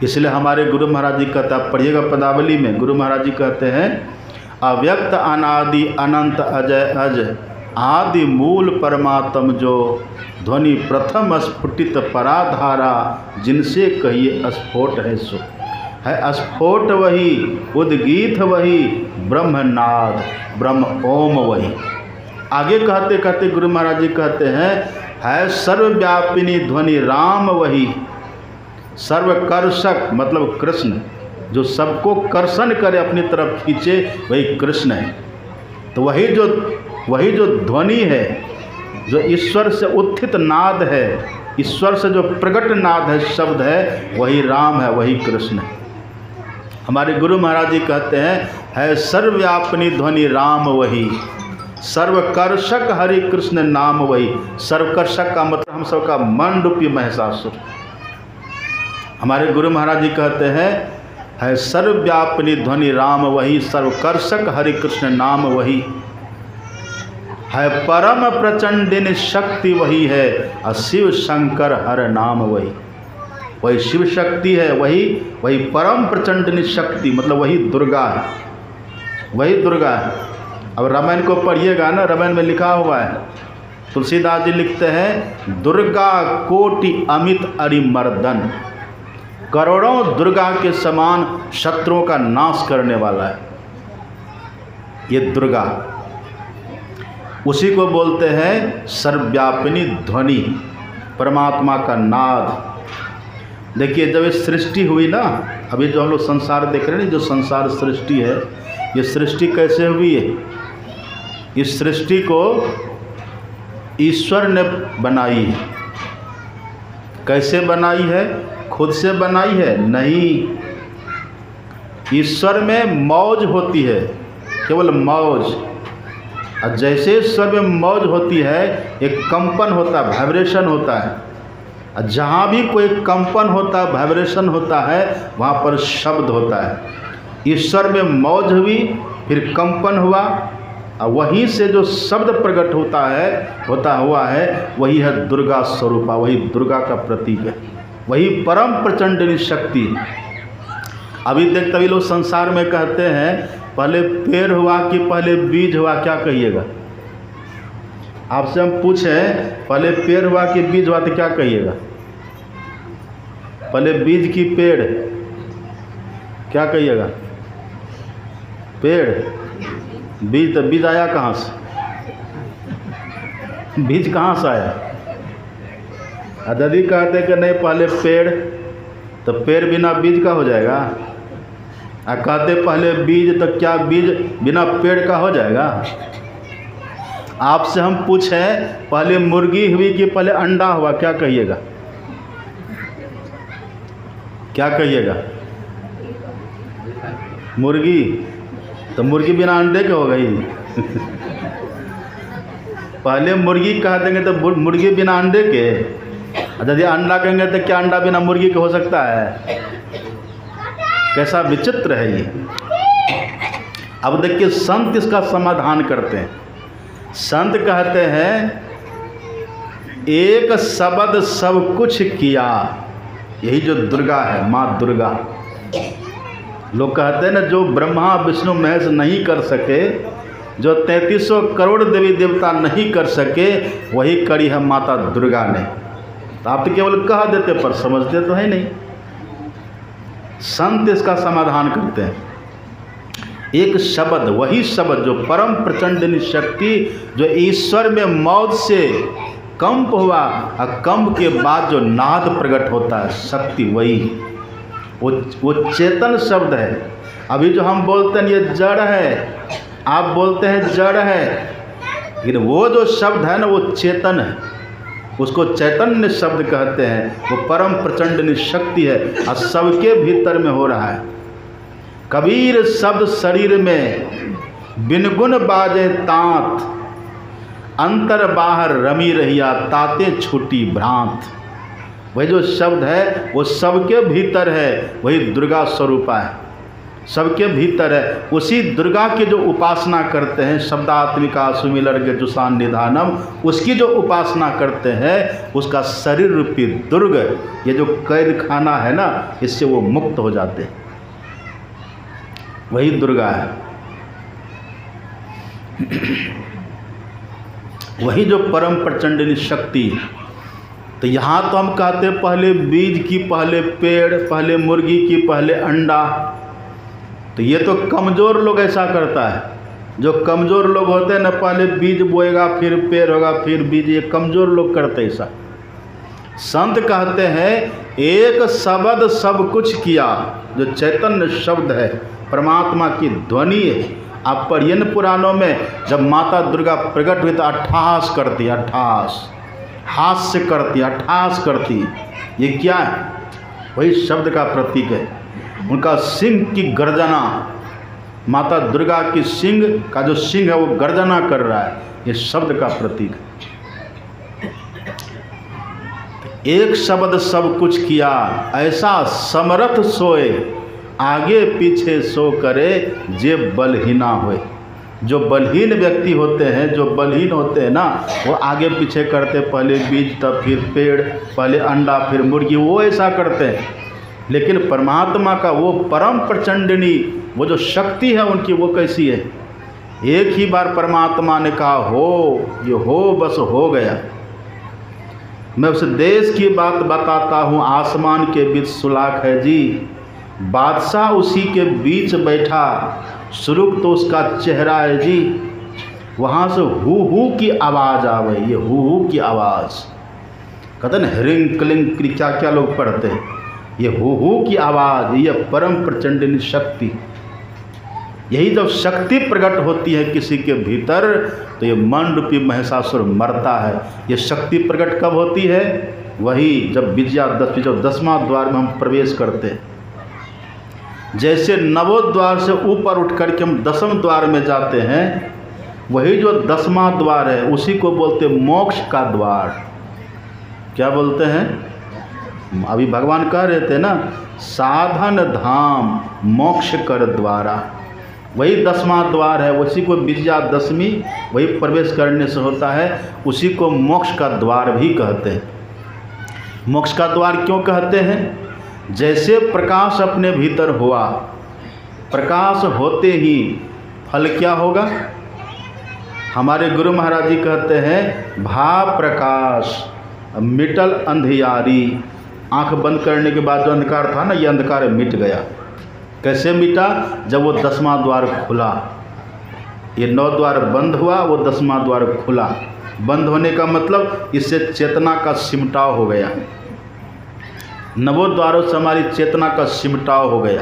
इसलिए हमारे गुरु महाराज जी कहता है, पढ़िएगा पदावली में, गुरु महाराज जी कहते हैं, अव्यक्त अनादि अनंत अजय अज आदि मूल परमात्म जो ध्वनि प्रथम स्फुटित पराधारा जिनसे कहिए स्फोट है सो है। स्फोट वही, उद्गीत वही, ब्रह्मनाद, ब्रह्म ओम वही। आगे कहते कहते गुरु महाराज जी कहते हैं, है सर्वव्यापिनी ध्वनि राम वही। सर्वकर्षक मतलब कृष्ण, जो सबको कर्षण करे, अपनी तरफ खींचे, वही कृष्ण है। तो वही जो ध्वनि है, जो ईश्वर से उत्थित नाद है, ईश्वर से जो प्रकट नाद है, शब्द है, वही राम है, वही कृष्ण है। हमारे गुरु महाराज जी कहते हैं, है सर्वव्यापिनी ध्वनि राम वही, सर्वकर्षक हरि कृष्ण नाम वही। सर्वकर्षक का मतलब हम सबका मन रूपी महिषासुर। हमारे गुरु महाराज जी कहते हैं, है सर्वव्यापिनी ध्वनि राम वही, सर्वकर्षक हरि कृष्ण नाम वही। है परम प्रचंडिनी शक्ति वही है, और शिव शंकर हर नाम वही। वही शिव शक्ति है, वही परम प्रचंडिनी शक्ति, मतलब वही दुर्गा है, वही दुर्गा है। अब रामायण को पढ़िएगा ना, रामायण में लिखा हुआ है, तुलसीदास जी लिखते हैं, दुर्गा कोटि अमित अरिमर्दन। करोड़ों दुर्गा के समान शत्रुओं का नाश करने वाला है ये दुर्गा। उसी को बोलते हैं सर्वव्यापिनी ध्वनि, परमात्मा का नाद। देखिए, जब ये सृष्टि हुई ना, अभी जो हम लोग संसार देख रहे हैं, जो संसार सृष्टि है, ये सृष्टि कैसे हुई है? इस सृष्टि को ईश्वर ने बनाई है। कैसे बनाई है? खुद से बनाई है? नहीं, ईश्वर में मौज होती है, केवल मौज। और जैसे ईश्वर में मौज होती है, एक कंपन होता है, वाइब्रेशन होता है। और जहाँ भी कोई कंपन होता है, वाइब्रेशन होता है, वहाँ पर शब्द होता है। ईश्वर में मौज हुई, फिर कंपन हुआ, और वहीं से जो शब्द प्रकट होता हुआ है, वही है दुर्गा स्वरूपा, वही दुर्गा का प्रतीक है, वही परम प्रचंडिनी शक्ति। अभी देख, तभी लोग संसार में कहते हैं, पहले पेड़ हुआ कि पहले बीज हुआ? क्या कहिएगा? आपसे हम पूछें, पहले पेड़ हुआ कि बीज हुआ, तो क्या कहिएगा? पहले बीज की पेड़, क्या कहिएगा? पेड़। बीज, तो बीज आया कहाँ से? बीज कहाँ से आया? यदि कहते कि नहीं पहले पेड़, तो पेड़ बिना बीज का हो जाएगा? कहते पहले बीज, तो क्या बीज बिना पेड़ का हो जाएगा? आपसे हम पूछें पहले मुर्गी हुई कि पहले अंडा हुआ, क्या कहिएगा? क्या कहिएगा? मुर्गी। तो मुर्गी बिना अंडे के हो गई। पहले मुर्गी कह देंगे तो मुर्गी बिना अंडे के, यदि अंडा कहेंगे तो क्या अंडा बिना मुर्गी के हो सकता है? कैसा विचित्र है ये। अब देखिए संत इसका समाधान करते हैं। संत कहते हैं एक शब्द सब कुछ किया। यही जो दुर्गा है, माँ दुर्गा। लोग कहते हैं ना, जो ब्रह्मा विष्णु महेश नहीं कर सके, जो 3300 करोड़ देवी देवता नहीं कर सके, वही करी है माता दुर्गा ने। तो आप तो केवल कह देते पर समझते तो है नहीं। संत इसका समाधान करते हैं। एक शब्द, वही शब्द जो परम प्रचंड शक्ति, जो ईश्वर में मौत से कंप हुआ और कंप के बाद जो नाद प्रकट होता है, शक्ति, वही वो चेतन शब्द है। अभी जो हम बोलते हैं ये जड़ है, आप बोलते हैं जड़ है, लेकिन वो जो शब्द है ना वो चेतन है, उसको चैतन्य शब्द कहते हैं। वो परम प्रचंड शक्ति है और सबके भीतर में हो रहा है। कबीर शब्द शरीर में बिन गुण बाजे तात, अंतर बाहर रमी रहिया ताते छूटी भ्रांत। वही जो शब्द है वो सबके भीतर है, वही दुर्गा स्वरूपा है, सबके भीतर है। उसी दुर्गा की जो उपासना करते हैं, शब्दात्मिका सुमिलर्ग जुसान निधानम, उसकी जो उपासना करते हैं, उसका शरीर रूपी दुर्ग, ये जो कैद खाना है ना, इससे वो मुक्त हो जाते हैं। वही दुर्गा है। वही जो परम प्रचंड शक्ति। तो यहाँ तो हम कहते हैं पहले बीज की, पहले पेड़, पहले मुर्गी की, पहले अंडा। तो ये तो कमज़ोर लोग ऐसा करता है। जो कमज़ोर लोग होते हैं ना, पहले बीज बोएगा फिर पेड़ होगा फिर बीज, ये कमज़ोर लोग करते ऐसा। संत कहते हैं एक शब्द सब कुछ किया। जो चैतन्य शब्द है, परमात्मा की ध्वनि है। आप पढ़िए न पुराणों में, जब माता दुर्गा प्रकट हुई तो अट्ठास करती, अट्ठास हास्य करती, अट्ठास करती। ये क्या है? वही शब्द का प्रतीक है। उनका सिंह की गर्जना, माता दुर्गा की सिंह का जो सिंह है वो गर्जना कर रहा है, ये शब्द का प्रतीक है। एक शब्द सब कुछ किया, ऐसा समरथ सोए, आगे पीछे सो करे जे बलहीना होए। जो बलहीन व्यक्ति होते हैं, जो बलहीन होते हैं ना, वो आगे पीछे करते, पहले बीज तब फिर पेड़, पहले अंडा फिर मुर्गी, वो ऐसा करते हैं। लेकिन परमात्मा का वो परम प्रचंडिनी, वो जो शक्ति है उनकी, वो कैसी है? एक ही बार परमात्मा ने कहा हो, ये हो, बस हो गया। मैं उस देश की बात बताता हूँ, आसमान के बीच सुलाख है जी, बादशाह उसी के बीच बैठा, सुरुख तो उसका चेहरा है जी। वहाँ से हू की आवाज़ आवे, ये हू की आवाज़। कहते न हरिंग कलिंग क्या क्या लोग पढ़ते हैं, ये हू की आवाज़, ये परम प्रचंड शक्ति। यही जब शक्ति प्रकट होती है किसी के भीतर, तो ये मन रूपी महिषासुर मरता है। ये शक्ति प्रकट कब होती है? वही जब विजयादशमी, जब 10वां द्वार में हम प्रवेश करते हैं। जैसे नवों द्वार से ऊपर उठ कर के हम 10वें द्वार में जाते हैं, वही जो 10वां द्वार है उसी को बोलते मोक्ष का द्वार। क्या बोलते हैं? अभी भगवान कह रहे थे ना, साधन धाम मोक्ष कर द्वारा। वही 10वां द्वार है, उसी को विजयादशमी, वही प्रवेश करने से होता है, उसी को मोक्ष का द्वार भी कहते हैं। मोक्ष का द्वार क्यों कहते हैं? जैसे प्रकाश अपने भीतर हुआ, प्रकाश होते ही फल क्या होगा? हमारे गुरु महाराज जी कहते हैं, भाव प्रकाश मिटल अंधियारी। आंख बंद करने के बाद जो अंधकार था ना, ये अंधकार मिट गया। कैसे मिटा? जब वो 10वां द्वार खुला। ये 9 द्वार बंद हुआ, वो 10वां द्वार खुला। बंद होने का मतलब इससे चेतना का सिमटाव हो गया। नवों द्वारों से हमारी चेतना का सिमटाव हो गया।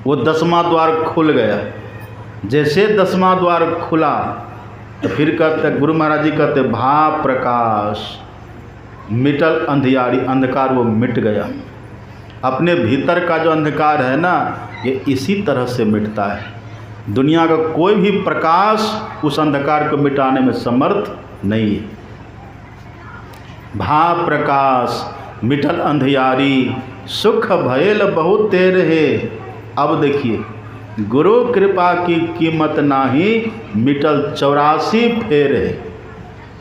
वो 10वां द्वार खुल गया। जैसे 10वां द्वार खुला तो फिर कहते, गुरु महाराज जी कहते, भाव प्रकाश मिटल अंधियारी, अंधकार वो मिट गया। अपने भीतर का जो अंधकार है ना, ये इसी तरह से मिटता है। दुनिया का कोई भी प्रकाश उस अंधकार को मिटाने में समर्थ नहीं है। भाव प्रकाश मिटल अंधियारी, सुख भयल बहुत तेर है। अब देखिए, गुरु कृपा की कीमत नाही, मिटल 84 फेर है।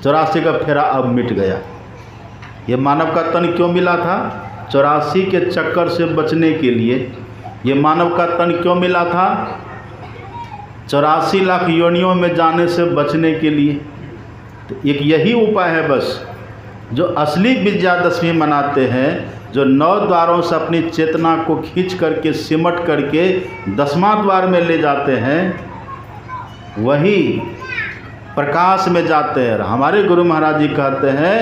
84 का फेरा अब मिट गया। ये मानव का तन क्यों मिला था? 84 के चक्कर से बचने के लिए। ये मानव का तन क्यों मिला था? 84 लाख योनियों में जाने से बचने के लिए। तो एक यही उपाय है बस। जो असली विजयादशमी मनाते हैं, जो 9 द्वारों से अपनी चेतना को खींच करके सिमट करके 10वां द्वार में ले जाते हैं, वही प्रकाश में जाते हैं। हमारे गुरु महाराज जी कहते हैं,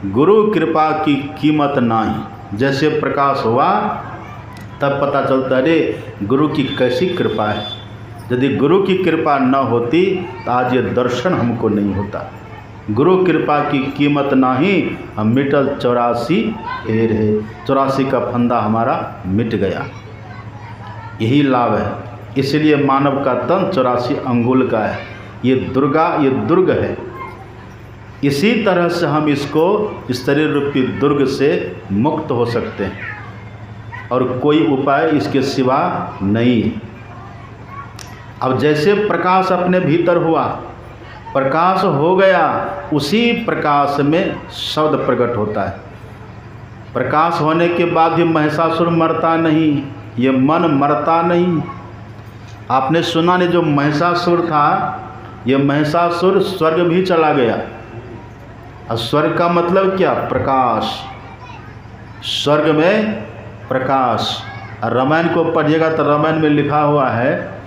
गुरु कृपा की कीमत नहीं। जैसे प्रकाश हुआ तब पता चलता है, अरे गुरु की कैसी कृपा है। यदि गुरु की कृपा न होती तो आज ये दर्शन हमको नहीं होता। गुरु कृपा की कीमत नहीं, हम मिटल 84 फेर है। 84 का फंदा हमारा मिट गया। यही लाभ है। इसलिए मानव का तन 84 अंगुल का है। ये दुर्ग है। इसी तरह से हम इसको, इस शरीर रूपी दुर्ग से मुक्त हो सकते हैं और कोई उपाय इसके सिवा नहीं है। अब जैसे प्रकाश अपने भीतर हुआ, प्रकाश हो गया, उसी प्रकाश में शब्द प्रकट होता है। प्रकाश होने के बाद भी महिषासुर मरता नहीं, ये मन मरता नहीं। आपने सुना नहीं, जो महिषासुर था, ये महिषासुर स्वर्ग भी चला गया। और स्वर्ग का मतलब क्या? प्रकाश। स्वर्ग में प्रकाश। और रामायण को पढ़िएगा तो रामायण में लिखा हुआ है,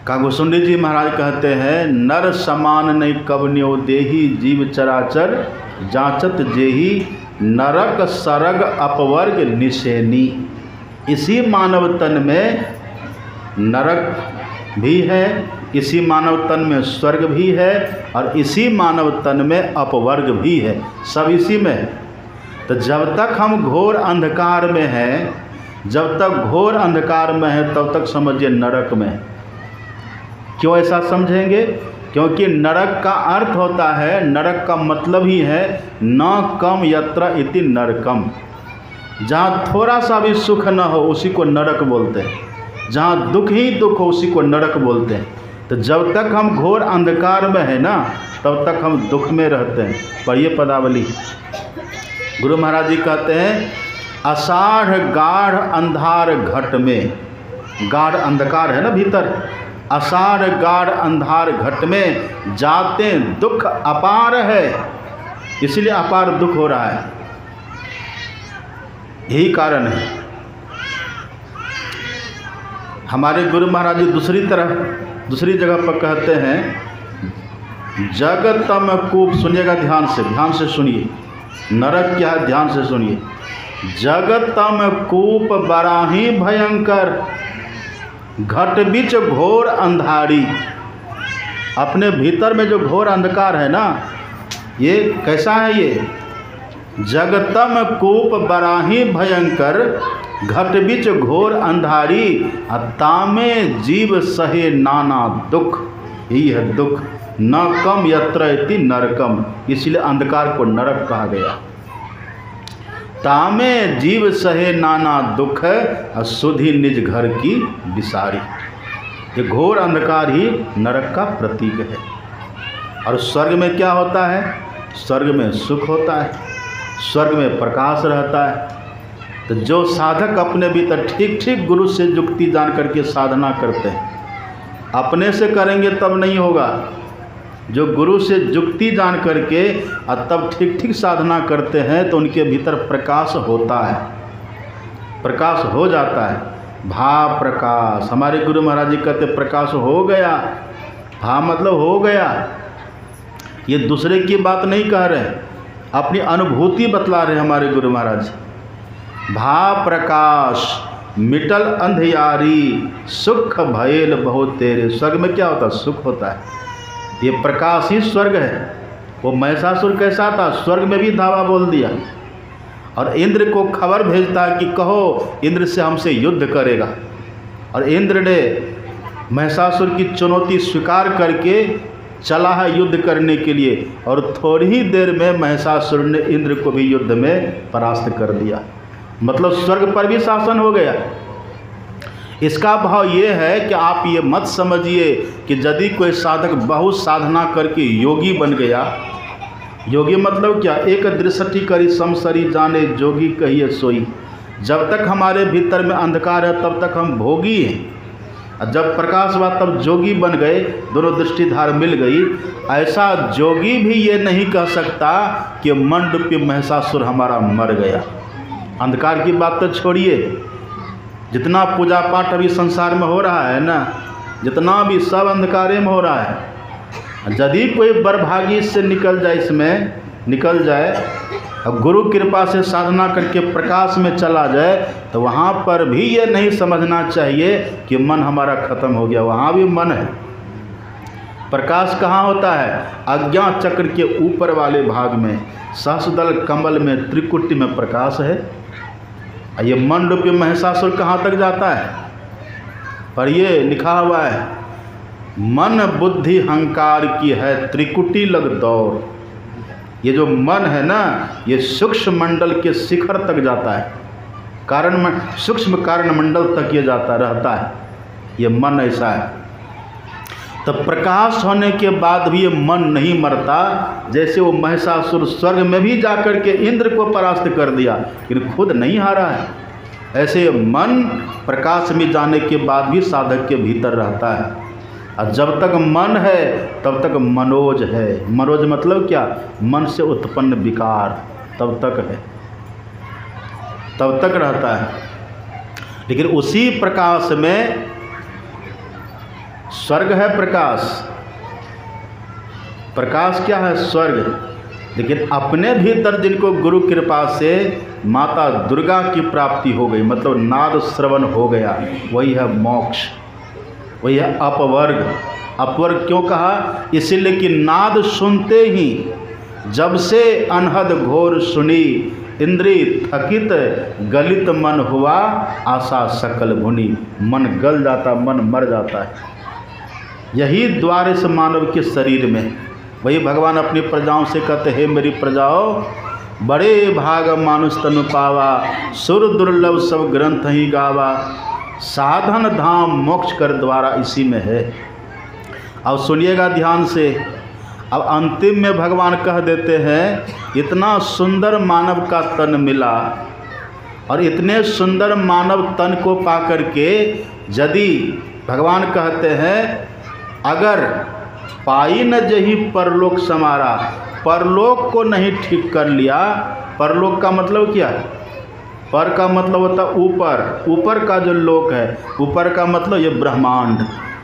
कागभूषुंडी जी महाराज कहते हैं, नर समान नहीं कवन्यो देही, जीव चराचर जांचत जेही, नरक सरग अपवर्ग निशेनी। इसी मानव तन में नरक भी है, इसी मानव तन में स्वर्ग भी है, और इसी मानव तन में अपवर्ग भी है। सब इसी में है। तो जब तक हम घोर अंधकार में हैं, जब तक घोर अंधकार में है, तब तक समझिए नरक में है। क्यों ऐसा समझेंगे? क्योंकि नरक का अर्थ होता है, नरक का मतलब ही है न कम यत्र इति नरकम। जहाँ थोड़ा सा भी सुख न हो उसी को नरक बोलते हैं। जहाँ दुख ही दुख हो उसी को नरक बोलते हैं। तो जब तक हम घोर अंधकार में है ना, तब तक हम दुख में रहते हैं। पढ़िए पदावली। गुरु महाराज जी कहते हैं, आषाढ़ गाढ़ अंधार घट में, गाढ़ अंधकार है ना भीतर, आषाढ़ गाढ़ अंधार घट में जाते दुख अपार है। इसलिए अपार दुख हो रहा है, यही कारण है। हमारे गुरु महाराज जी दूसरी जगह पर कहते हैं, जगतम कूप, सुनिएगा ध्यान से सुनिए, नरक क्या है ध्यान से सुनिए। जगतम कूप बराही भयंकर, घट बीच घोर अंधारी। अपने भीतर में जो घोर अंधकार है ना, ये कैसा है? ये जगतम कूप बराही भयंकर, घट बीच घोर अंधारी, तामे जीव सहे नाना दुख। यही है दुख। न कम यत्र इति नरकम, इसलिए अंधकार को नरक कहा गया। तामे जीव सहे नाना दुख, सुधि निज घर की बिसारी। ये घोर अंधकार ही नरक का प्रतीक है। और स्वर्ग में क्या होता है? स्वर्ग में सुख होता है, स्वर्ग में प्रकाश रहता है। तो जो साधक अपने भीतर ठीक ठीक गुरु से जुक्ति जान करके साधना करते हैं, अपने से करेंगे तब नहीं होगा। जो गुरु से जुक्ति जान करके और तब ठीक ठीक साधना करते हैं, तो उनके भीतर प्रकाश होता है, प्रकाश हो जाता है। भाव प्रकाश। हमारे गुरु महाराज जी कहते प्रकाश हो गया। भाव मतलब हो गया। ये दूसरे की बात नहीं कह रहे, अपनी अनुभूति बतला रहे हमारे गुरु महाराज। भाव प्रकाश मिटल अंधियारी, सुख भयल बहु तेरे। स्वर्ग में क्या होता है? सुख होता है। ये प्रकाश ही स्वर्ग है। वो महिषासुर कैसा था? स्वर्ग में भी धावा बोल दिया और इंद्र को खबर भेजता कि कहो इंद्र से हमसे युद्ध करेगा। और इंद्र ने महिषासुर की चुनौती स्वीकार करके चला है युद्ध करने के लिए, और थोड़ी ही देर में महिषासुर ने इंद्र को भी युद्ध में परास्त कर दिया। मतलब स्वर्ग पर भी शासन हो गया। इसका भाव ये है कि आप ये मत समझिए कि यदि कोई साधक बहुत साधना करके योगी बन गया, योगी मतलब क्या? एक दृष्टि करी समसरी जाने जोगी कहिए सोई। जब तक हमारे भीतर में अंधकार है तब तक हम भोगी हैं, और जब प्रकाश हुआ तब जोगी बन गए, दोनों दृष्टिधार मिल गई। ऐसा जोगी भी ये नहीं कह सकता कि मंडूपी महिषासुर हमारा मर गया। अंधकार की बात तो छोड़िए, जितना पूजा पाठ अभी संसार में हो रहा है ना, जितना भी सब अंधकारे में हो रहा है। यदि कोई बर्भागी इससे निकल जाए और गुरु कृपा से साधना करके प्रकाश में चला जाए, तो वहाँ पर भी ये नहीं समझना चाहिए कि मन हमारा खत्म हो गया। वहाँ भी मन है। प्रकाश कहाँ होता है? अज्ञा चक्र के ऊपर वाले भाग में, सहस्रदल कमल में, त्रिकुटी में प्रकाश है। ये मंडूपी महिषासुर कहाँ तक जाता है? पर ये लिखा हुआ है, मन बुद्धि हंकार की है त्रिकुटी लग दौड़। ये जो मन है ना, ये सूक्ष्म मंडल के शिखर तक जाता है, सूक्ष्म कारण मंडल तक ये जाता रहता है। ये मन ऐसा है। तो प्रकाश होने के बाद भी ये मन नहीं मरता। जैसे वो महिषासुर स्वर्ग में भी जाकर के इंद्र को परास्त कर दिया, लेकिन खुद नहीं हारा है, ऐसे मन प्रकाश में जाने के बाद भी साधक के भीतर रहता है। और जब तक मन है तब तक मनोज है। मनोज मतलब क्या? मन से उत्पन्न विकार तब तक है, तब तक रहता है। लेकिन उसी प्रकाश में स्वर्ग है। प्रकाश क्या है? स्वर्ग। लेकिन अपने भीतर जिनको गुरु कृपा से माता दुर्गा की प्राप्ति हो गई, मतलब नाद श्रवण हो गया, वही है मोक्ष, वही है अपवर्ग। अपवर्ग क्यों कहा? इसीलिए कि नाद सुनते ही जब से अनहद घोर सुनी, इंद्री थकित गलित मन हुआ, आशा सकल भुनी। मन गल जाता, मन मर जाता है। यही द्वार इस मानव के शरीर में। वही भगवान अपनी प्रजाओं से कहते हैं, मेरी प्रजाओं बड़े भाग मानुष तनु पावा, सुर दुर्लभ सब ग्रंथ ही गावा, साधन धाम मोक्ष कर द्वारा इसी में है। अब सुनिएगा ध्यान से। अब अंतिम में भगवान कह देते हैं, इतना सुंदर मानव का तन मिला, और इतने सुंदर मानव तन को पाकर के यदि भगवान कहते हैं, अगर पाई न जही परलोक समारा, परलोक को नहीं ठीक कर लिया। परलोक का मतलब क्या है? पर का मतलब होता है ऊपर, ऊपर का जो लोक है। ऊपर का मतलब ये ब्रह्मांड,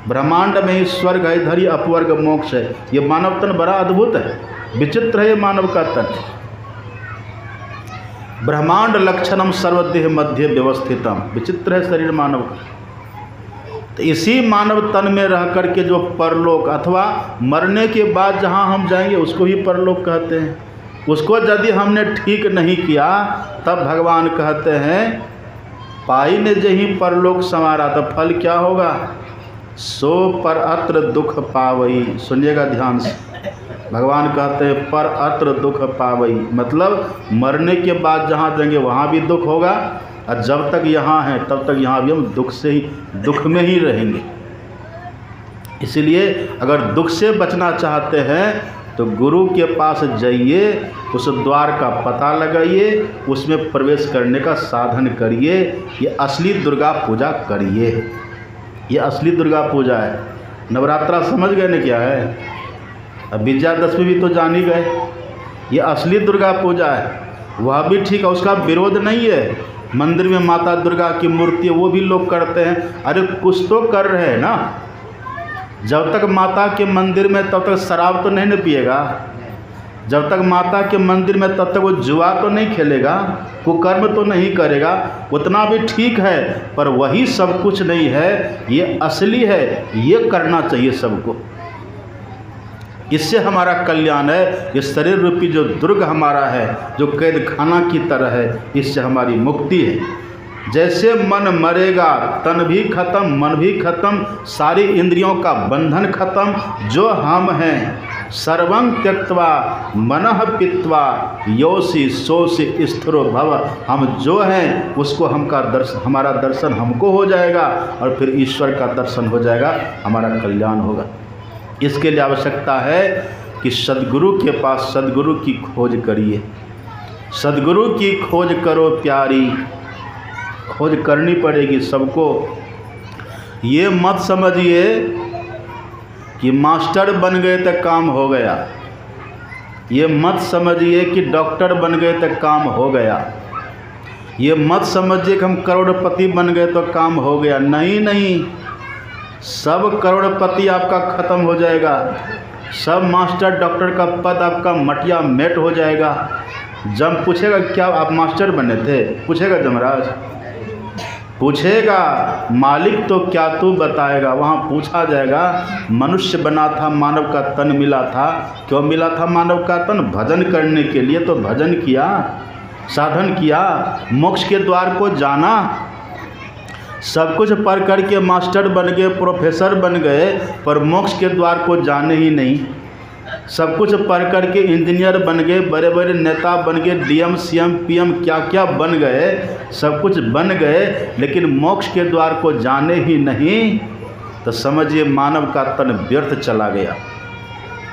ब्रह्मांड में ही स्वर्ग है, इधर ही अपवर्ग मोक्ष है। ये मानव तन बड़ा अद्भुत है, विचित्र है ये मानव का तन। ब्रह्मांड लक्षणम सर्वदेह मध्य व्यवस्थितम, विचित्र है शरीर मानव का। तो इसी मानव तन में रह कर के जो परलोक अथवा मरने के बाद जहाँ हम जाएंगे उसको ही परलोक कहते हैं। उसको यदि हमने ठीक नहीं किया तब भगवान कहते हैं, पाई ने जही परलोक समारा, तो फल क्या होगा? सो पर अत्र दुख पावई। सुनिएगा ध्यान से। भगवान कहते हैं पर अत्र दुख पावई, मतलब मरने के बाद जहाँ जाएंगे वहाँ भी दुख होगा, और जब तक यहाँ हैं तब तक यहाँ भी हम दुख में ही रहेंगे। इसलिए अगर दुख से बचना चाहते हैं तो गुरु के पास जाइए, उस द्वार का पता लगाइए, उसमें प्रवेश करने का साधन करिए। ये असली दुर्गा पूजा करिए, ये असली दुर्गा पूजा है। नवरात्रा समझ गए ना क्या है? अब विजयादशमी भी तो जान ही गए। ये असली दुर्गा पूजा है, वह भी ठीक है, उसका विरोध नहीं है। मंदिर में माता दुर्गा की मूर्ति है, वो भी लोग करते हैं। अरे कुछ तो कर रहे हैं ना। जब तक माता के मंदिर में तब तक शराब तो नहीं न पिएगा। जब तक माता के मंदिर में तब तक वो जुआ तो नहीं खेलेगा, कुकर्म तो नहीं करेगा, उतना भी ठीक है, पर वही सब कुछ नहीं है, ये असली है, ये करना चाहिए सबको। इससे हमारा कल्याण है। ये शरीर रूपी जो दुर्ग हमारा है, जो कैद खाना की तरह है, इससे हमारी मुक्ति है। जैसे मन मरेगा तन भी खत्म, मन भी खत्म, सारी इंद्रियों का बंधन खत्म। जो हम हैं सर्वं त्यक्त्वा मनः पित्वा योषि सोषि स्थिरो भव, हम जो हैं उसको हमारा दर्शन हमको हो जाएगा और फिर ईश्वर का दर्शन हो जाएगा, हमारा कल्याण होगा। इसके लिए आवश्यकता है कि सद्गुरु के पास सद्गुरु की खोज करिए। सद्गुरु की खोज करो प्यारी, खोज करनी पड़ेगी सबको। ये मत समझिए कि मास्टर बन गए तो काम हो गया, ये मत समझिए कि डॉक्टर बन गए तो काम हो गया, ये मत समझिए कि हम करोड़पति बन गए तो काम हो गया। नहीं नहीं, सब करोड़पति आपका ख़त्म हो जाएगा, सब मास्टर डॉक्टर का पद आपका मटिया मेट हो जाएगा। जब पूछेगा क्या आप मास्टर बने थे, पूछेगा जमराज, पूछेगा मालिक तो क्या तू बताएगा। वहाँ पूछा जाएगा मनुष्य बना था, मानव का तन मिला था। क्यों मिला था मानव का तन? भजन करने के लिए। तो भजन किया, साधन किया, मोक्ष के द्वार को जाना, सब कुछ पढ़ करके मास्टर बन गए, प्रोफेसर बन गए, पर मोक्ष के द्वार को जाने ही नहीं। सब कुछ पढ़ करके इंजीनियर बन गए, बड़े बड़े नेता बन गए, डीएम सीएम पीएम क्या क्या बन गए, सब कुछ बन गए, लेकिन मोक्ष के द्वार को जाने ही नहीं, तो समझिए मानव का तन व्यर्थ चला गया।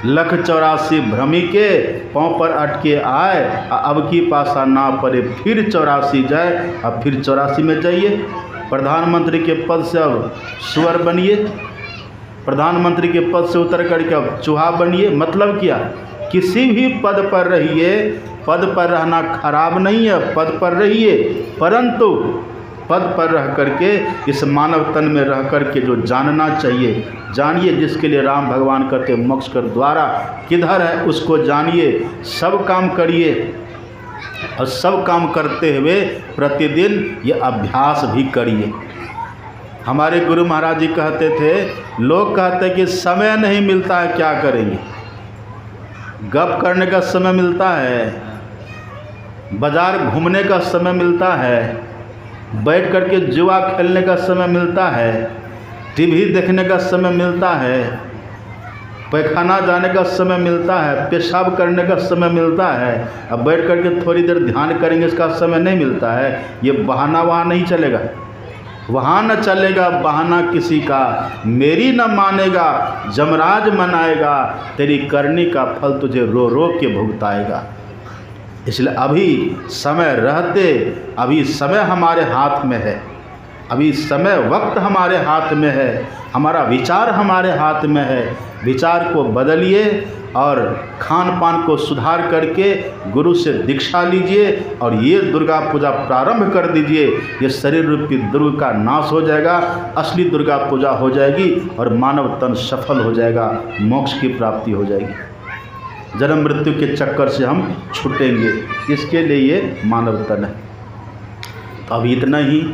184 भ्रमी के पाँव पर अटके आए, अब की पासा ना पड़े, फिर 84 जाए, अब फिर 84 में जाइए। प्रधानमंत्री के पद से अब सुअर बनिए, प्रधानमंत्री के पद से उतर करके अब चूहा बनिए। मतलब क्या? किसी भी पद पर रहिए, पद पर रहना खराब नहीं है, पद पर रहिए, परंतु पद पर रह करके इस मानव तन में रह करके जो जानना चाहिए जानिए। जिसके लिए राम भगवान कहते मोक्ष कर द्वारा किधर है उसको जानिए, सब काम करिए, और सब काम करते हुए प्रतिदिन ये अभ्यास भी करिए। हमारे गुरु महाराज जी कहते थे, लोग कहते कि समय नहीं मिलता है, क्या करेंगे? गप करने का समय मिलता है, बाजार घूमने का समय मिलता है, बैठ करके जुआ खेलने का समय मिलता है, टीवी देखने का समय मिलता है, पैखाना जाने का समय मिलता है, पेशाब करने का समय मिलता है। अब बैठ करके थोड़ी देर ध्यान करेंगे इसका समय नहीं मिलता है। ये बहाना वहाँ नहीं चलेगा, वहाँ न चलेगा बहाना किसी का। मेरी न मानेगा जमराज मनाएगा, तेरी करनी का फल तुझे रो रो के भुगताएगा। इसलिए अभी समय रहते, अभी समय हमारे हाथ में है, अभी समय वक्त हमारे हाथ में है, हमारा विचार हमारे हाथ में है। विचार को बदलिए और खान पान को सुधार करके गुरु से दीक्षा लीजिए और ये दुर्गा पूजा प्रारंभ कर दीजिए। ये शरीर रूपी दुर्ग का नाश हो जाएगा, असली दुर्गा पूजा हो जाएगी और मानव तन सफल हो जाएगा, मोक्ष की प्राप्ति हो जाएगी। जन्म मृत्यु के चक्कर से हम छूटेंगे, इसके लिए ये मानव तन है। तो अब इतना ही।